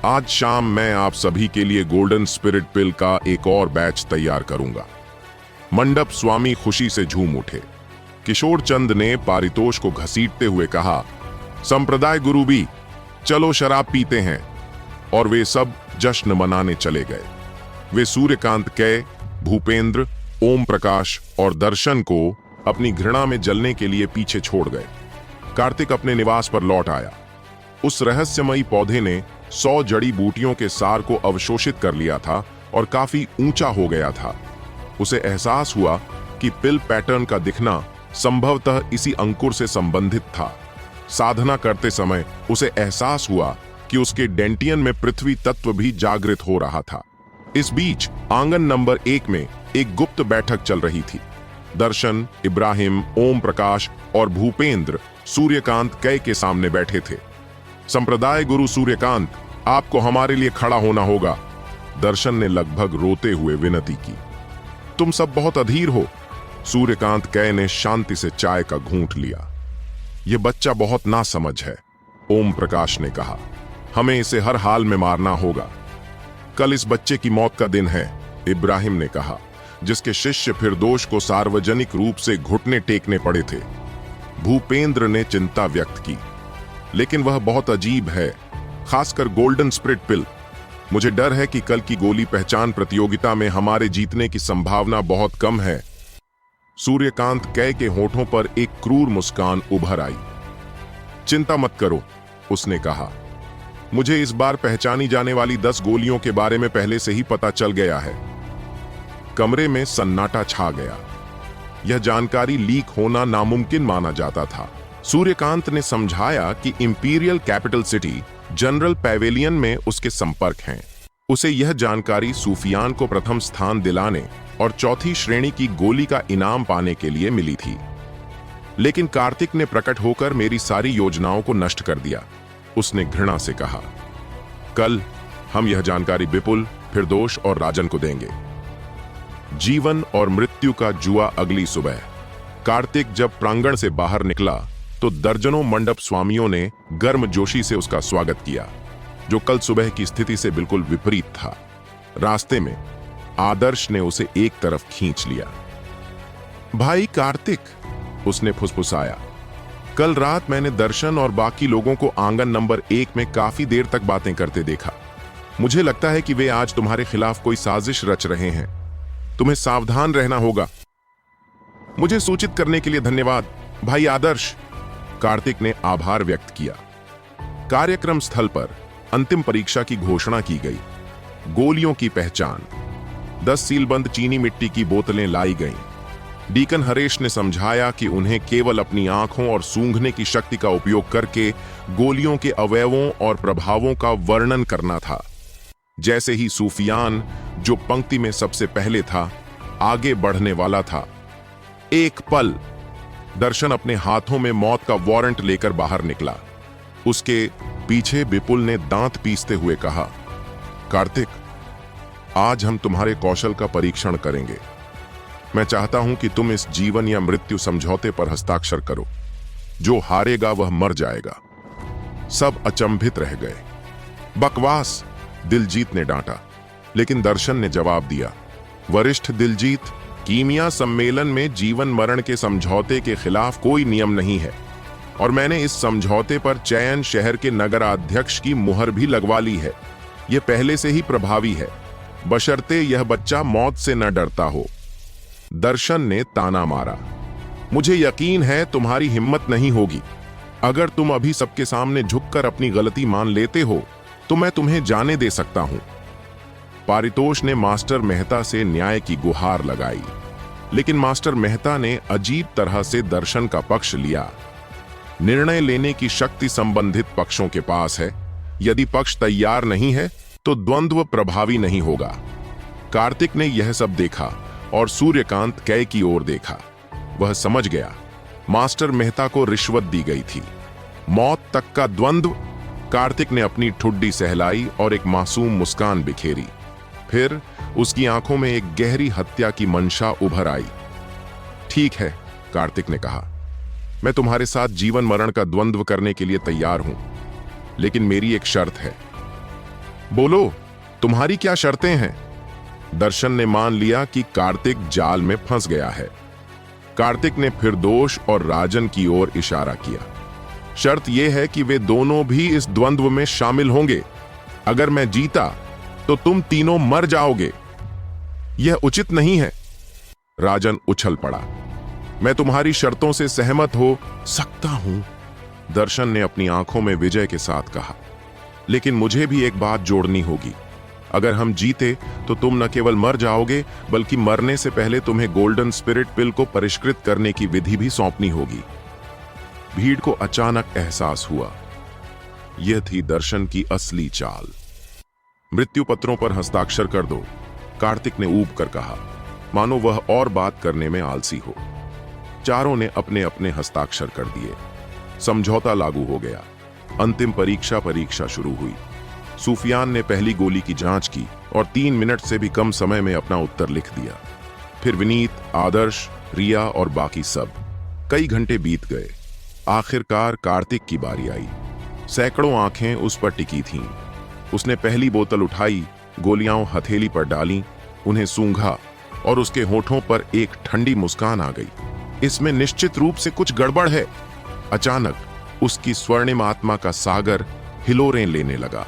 आज शाम मैं आप सभी के लिए गोल्डन स्पिरिट पिल का एक और बैच तैयार करूंगा। मंडप स्वामी खुशी से झूम उठे। किशोर चंद ने पारितोष को घसीटते हुए कहा, संप्रदाय गुरु भी, चलो शराब पीते हैं। और वे सब जश्न मनाने चले गए। वे सूर्यकांत कै, भूपेंद्र, ओम प्रकाश और दर्शन को अपनी घृणा में जलने के लिए पीछे छोड़ गए। कार्तिक अपने निवास पर लौट आया। उस रहस्यमयी पौधे ने 100 जड़ी बूटियों के सार को अवशोषित कर लिया था और काफी ऊंचा हो गया था। उसे एहसास हुआ कि पिल पैटर्न का दिखना संभवतः इसी अंकुर से संबंधित था। साधना करते समय उसे एहसास हुआ कि उसके डेंटियन में पृथ्वी तत्व भी जागृत हो रहा था। इस बीच आंगन नंबर 1 में एक गुप्त बैठक चल रही थी। दर्शन, इब्राहिम, ओम प्रकाश और भूपेंद्र सूर्यकांत कै के सामने बैठे थे। संप्रदाय गुरु सूर्यकांत, आपको हमारे लिए खड़ा होना होगा, दर्शन ने लगभग रोते हुए विनती की। तुम सब बहुत अधीर हो। सूर्यकांत कै ने शांति से चाय का घूंट लिया। यह बच्चा बहुत नासमझ है, ओम प्रकाश ने कहा। हमें इसे हर हाल में मारना होगा। कल इस बच्चे की मौत का दिन है, इब्राहिम ने कहा, जिसके शिष्य फिरदोश को सार्वजनिक रूप से घुटने टेकने पड़े थे। भूपेंद्र ने चिंता व्यक्त की, लेकिन वह बहुत अजीब है, खासकर गोल्डन स्प्रिट पिल। मुझे डर है कि कल की गोली पहचान प्रतियोगिता में हमारे जीतने की संभावना बहुत कम है। सूर्यकांत कै के होठों पर एक क्रूर मुस्कान उभर आई। चिंता मत करो, उसने कहा। मुझे इस बार पहचानी जाने वाली 10 गोलियों के बारे में पहले से ही पता चल गया है। कमरे में सन्नाटा छा गया। यह जानकारी लीक होना नामुमकिन माना जाता था। सूर्यकांत ने समझाया कि imperial capital city general pavilion में उसके संपर्क हैं। उसे यह जानकारी सूफियान को प्रथम स्थान दिलाने और 4थी श्रेणी की गोली का इनाम पाने के लिए मिली थी। लेकिन कार्तिक ने प्रकट होकर मेरी सारी योजनाओं को नष्ट कर दिया, उसने घृणा से कहा। कल हम यह जानकारी विपुल, फिरदोश और राजन को देंगे। जीवन और मृत्यु का जुआ अगली सुबह। कार्तिक जब प्रांगण से बाहर निकला तो दर्जनों मंडप स्वामियों ने गर्मजोशी से उसका स्वागत किया, जो कल सुबह की स्थिति से बिल्कुल विपरीत था। रास्ते में आदर्श ने उसे एक तरफ खींच लिया। भाई कार्तिक, उसने फुसफुसाया, कल रात मैंने दर्शन और बाकी लोगों को आंगन नंबर 1 में काफी देर तक बातें करते देखा। मुझे लगता है कि वे आज तुम्हारे खिलाफ कोई साजिश रच रहे हैं। तुम्हें सावधान रहना होगा। मुझे सूचित करने के लिए धन्यवाद, भाई आदर्श, कार्तिक ने आभार व्यक्त किया। कार्यक्रम स्थल पर अंतिम परीक्षा की घोषणा की गई। गोलियों की पहचान। 10 सीलबंद चीनी मिट्टी की बोतलें लाई गईं। डीकन हरेश ने समझाया कि उन्हें केवल अपनी आंखों और सूंघने की शक्ति का उपयोग करके गोलियों के अवयवों और प्रभावों का वर्णन करना था। जैसे ही सूफियान, जो पंक्ति में सबसे पहले था, आगे बढ़ने वाला था, एक पल दर्शन अपने हाथों में मौत का वारंट लेकर बाहर निकला। उसके पीछे विपुल ने दांत पीसते हुए कहा, कार्तिक, आज हम तुम्हारे कौशल का परीक्षण करेंगे। मैं चाहता हूं कि तुम इस जीवन या मृत्यु समझौते पर हस्ताक्षर करो। जो हारेगा वह मर जाएगा। सब अचंभित रह गए। बकवास, दिलजीत ने डांटा, लेकिन दर्शन ने जवाब दिया, वरिष्ठ दिलजीत, कीमिया सम्मेलन में जीवन मरण के समझौते के खिलाफ कोई नियम नहीं है और मैंने इस समझौते पर चयन शहर के नगराध्यक्ष की मुहर भी लगवा ली है। यह पहले से ही प्रभावी है, बशर्ते यह बच्चा मौत से न डरता हो। दर्शन ने ताना मारा, मुझे यकीन है तुम्हारी हिम्मत नहीं होगी। अगर तुम अभी सबके सामने झुककर अपनी गलती मान लेते हो तो मैं तुम्हें जाने दे सकता हूं। पारितोष ने मास्टर मेहता से न्याय की गुहार लगाई, लेकिन मास्टर मेहता ने अजीब तरह से दर्शन का पक्ष लिया। निर्णय लेने की शक्ति संबंधित पक्षों के पास है। यदि पक्ष तैयार नहीं है तो द्वंद्व प्रभावी नहीं होगा। कार्तिक ने यह सब देखा और सूर्यकांत कै की ओर देखा। वह समझ गया, मास्टर मेहता को रिश्वत दी गई थी। मौत तक का द्वंद्व। कार्तिक ने अपनी ठुड्डी सहलाई और एक मासूम मुस्कान बिखेरी। फिर उसकी आंखों में एक गहरी हत्या की मंशा उभर आई। ठीक है, कार्तिक ने कहा, मैं तुम्हारे साथ जीवन मरण का द्वंद्व करने के लिए तैयार हूं, लेकिन मेरी एक शर्त है। बोलो, तुम्हारी क्या शर्तें हैं? दर्शन ने मान लिया कि कार्तिक जाल में फंस गया है। कार्तिक ने फिरदोश और राजन की ओर इशारा किया। शर्त यह है कि वे दोनों भी इस द्वंद्व में शामिल होंगे। अगर मैं जीता तो तुम तीनों मर जाओगे। यह उचित नहीं है। राजन उछल पड़ा। मैं तुम्हारी शर्तों से सहमत हो सकता हूं, दर्शन ने अपनी आंखों में विजय के साथ कहा। लेकिन मुझे भी एक बात जोड़नी होगी। अगर हम जीते तो तुम न केवल मर जाओगे, बल्कि मरने से पहले तुम्हें गोल्डन स्पिरिट पिल को परिष्कृत करने की विधि भी सौंपनी होगी। भीड़ को अचानक एहसास हुआ, यह थी दर्शन की असली चाल। मृत्यु पत्रों पर हस्ताक्षर कर दो, कार्तिक ने ऊब कर कहा, मानो वह और बात करने में आलसी हो। चारों ने अपने अपने हस्ताक्षर कर दिए। समझौता लागू हो गया। अंतिम परीक्षा शुरू हुई। सूफियान ने पहली गोली की जांच की और 3 मिनट से भी कम समय में अपना उत्तर लिख दिया। फिर विनीत, आदर्श, रिया और बाकी सब। कई घंटे बीत गए। आखिरकार कार्तिक की बारी आई। सैकड़ों आंखें उस पर टिकी थीं। उसने पहली बोतल उठाई, गोलियां हथेली पर डाली, उन्हें सूंघा और उसके होठों पर एक ठंडी मुस्कान आ गई। इसमें निश्चित रूप से कुछ गड़बड़ है। अचानक उसकी स्वर्णिम आत्मा का सागर हिलोरें लेने लगा।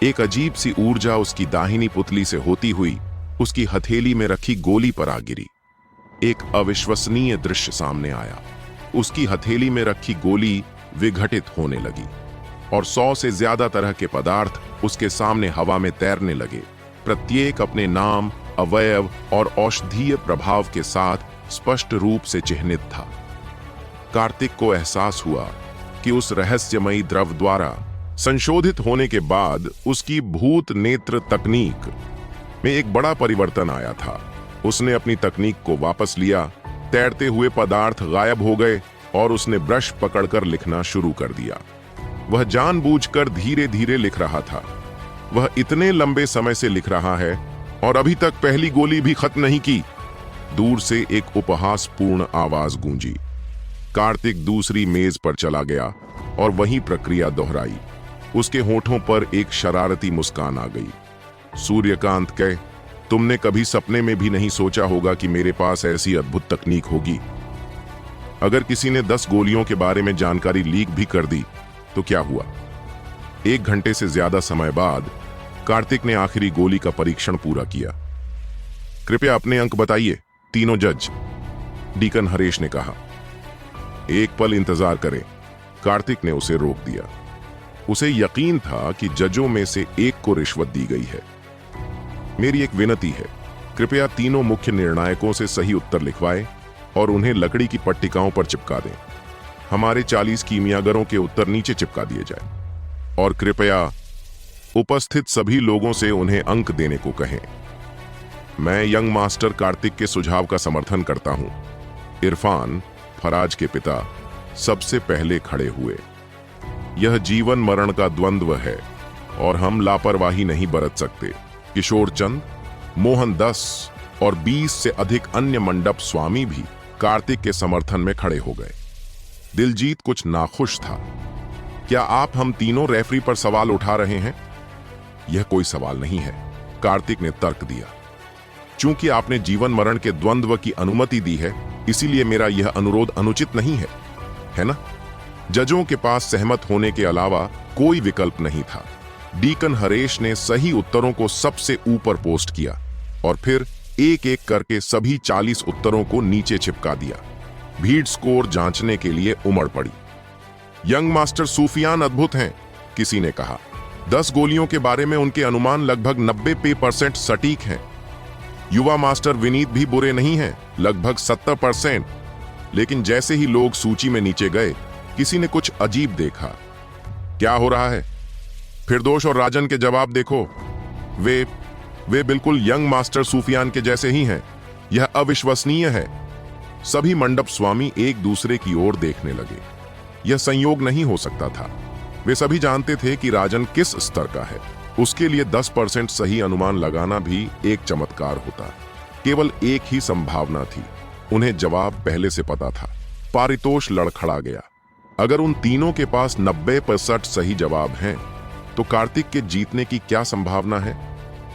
एक अजीब सी ऊर्जा उसकी दाहिनी पुतली से होती हुई उसकी हथेली में रखी गोली पर आ गिरी। एक अविश्वसनीय दृश्य सामने आया। उसकी हथेली में रखी गोली विघटित होने लगी और 100 से ज्यादा तरह के पदार्थ उसके सामने हवा में तैरने लगे, प्रत्येक अपने नाम, अवयव और औषधीय प्रभाव के साथ स्पष्ट रूप से चिह्नित था। कार्तिक को एहसास हुआ कि उस रहस्यमयी द्रव द्वारा संशोधित होने के बाद उसकी भूत नेत्र तकनीक में एक बड़ा परिवर्तन आया था। उसने अपनी तकनीक को वापस लिया। तैरते हुए पदार्थ गायब हो गए और उसने ब्रश पकड़कर लिखना शुरू कर दिया। वह जानबूझकर धीरे धीरे लिख रहा था। वह इतने लंबे समय से लिख रहा है और अभी तक पहली गोली भी खत्म नहीं की। दूर से एक उपहासपूर्ण आवाज गूंजी। कार्तिक दूसरी मेज पर चला गया और वही प्रक्रिया दोहराई। उसके होठों पर एक शरारती मुस्कान आ गई। सूर्यकांत कह, तुमने कभी सपने में भी नहीं सोचा होगा कि मेरे पास ऐसी अद्भुत तकनीक होगी। अगर किसी ने 10 गोलियों के बारे में जानकारी लीक भी कर दी तो क्या हुआ? 1 घंटे से ज्यादा समय बाद कार्तिक ने आखिरी गोली का परीक्षण पूरा किया। कृपया अपने अंक बताइए, तीनों जज, डीकन हरेश ने कहा। एक पल इंतजार करें, कार्तिक ने उसे रोक दिया। उसे यकीन था कि जजों में से एक को रिश्वत दी गई है। मेरी एक विनती है, कृपया तीनों मुख्य निर्णायकों से सही उत्तर लिखवाएं और उन्हें लकड़ी की पट्टिकाओं पर चिपका दें। हमारे 40 कीमियागरों के उत्तर नीचे चिपका दिए जाएं और कृपया उपस्थित सभी लोगों से उन्हें अंक देने को कहें। मैं यंग मास्टर कार्तिक के सुझाव का समर्थन करता हूं। इरफान, फराज के पिता, सबसे पहले खड़े हुए। यह जीवन मरण का द्वंद्व है और हम लापरवाही नहीं बरत सकते। किशोर चंद, मोहन 10 और 20 से अधिक अन्य मंडप स्वामी भी कार्तिक के समर्थन में खड़े हो गए। दिलजीत कुछ नाखुश था। क्या आप हम तीनों रेफरी पर सवाल उठा रहे हैं? यह कोई सवाल नहीं है, कार्तिक ने तर्क दिया। चूंकि आपने जीवन मरण के द्वंद्व की अनुमति दी है, इसीलिए मेरा यह अनुरोध अनुचित नहीं है ना? जजों के पास सहमत होने के अलावा कोई विकल्प नहीं था। डीकन हरेश ने सही उत्तरों को सबसे ऊपर पोस्ट किया और फिर एक एक करके सभी 40 उत्तरों को नीचे चिपका दिया। भीड़ स्कोर जांचने के लिए उमड़ पड़ी। यंग मास्टर सूफियान अद्भुत हैं, किसी ने कहा। 10 गोलियों के बारे में उनके अनुमान लगभग 90% सटीक हैं। युवा मास्टर विनीत भी बुरे नहीं हैं, लगभग 70%। लेकिन जैसे ही लोग सूची में नीचे गए, किसी ने कुछ अजीब देखा। क्या हो रहा है? फिरदोश और राजन के जवाब देखो। वे बिल्कुल यंग मास्टर सूफियान के जैसे ही हैं। यह अविश्वसनीय है। सभी मंडप स्वामी एक दूसरे की ओर देखने लगे। यह संयोग नहीं हो सकता था। वे सभी जानते थे कि राजन किस स्तर का है। उसके लिए 10% सही अनुमान लगाना भी एक चमत्कार होता। केवल एक ही संभावना थी। उन्हें जवाब पहले से पता था। पारितोष लड़खड़ा गया। अगर उन तीनों के पास 90% सही जवाब हैं, तो कार्तिक के जीतने की क्या संभावना है?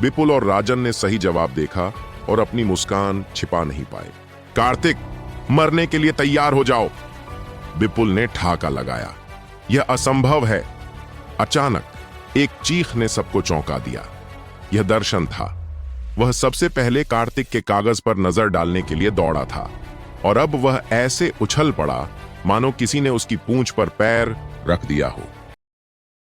विपुल और राजन ने सही जवाब देखा और अपनी मुस्कान छिपा नहीं पाए। कार्तिक, मरने के लिए तैयार हो जाओ, विपुल ने ठाका लगाया। यह असंभव है। अचानक एक चीख ने सबको चौंका दिया। यह दर्शन था। वह सबसे पहले कार्तिक के कागज पर नजर डालने के लिए दौड़ा था और अब वह ऐसे उछल पड़ा मानो किसी ने उसकी पूंछ पर पैर रख दिया हो।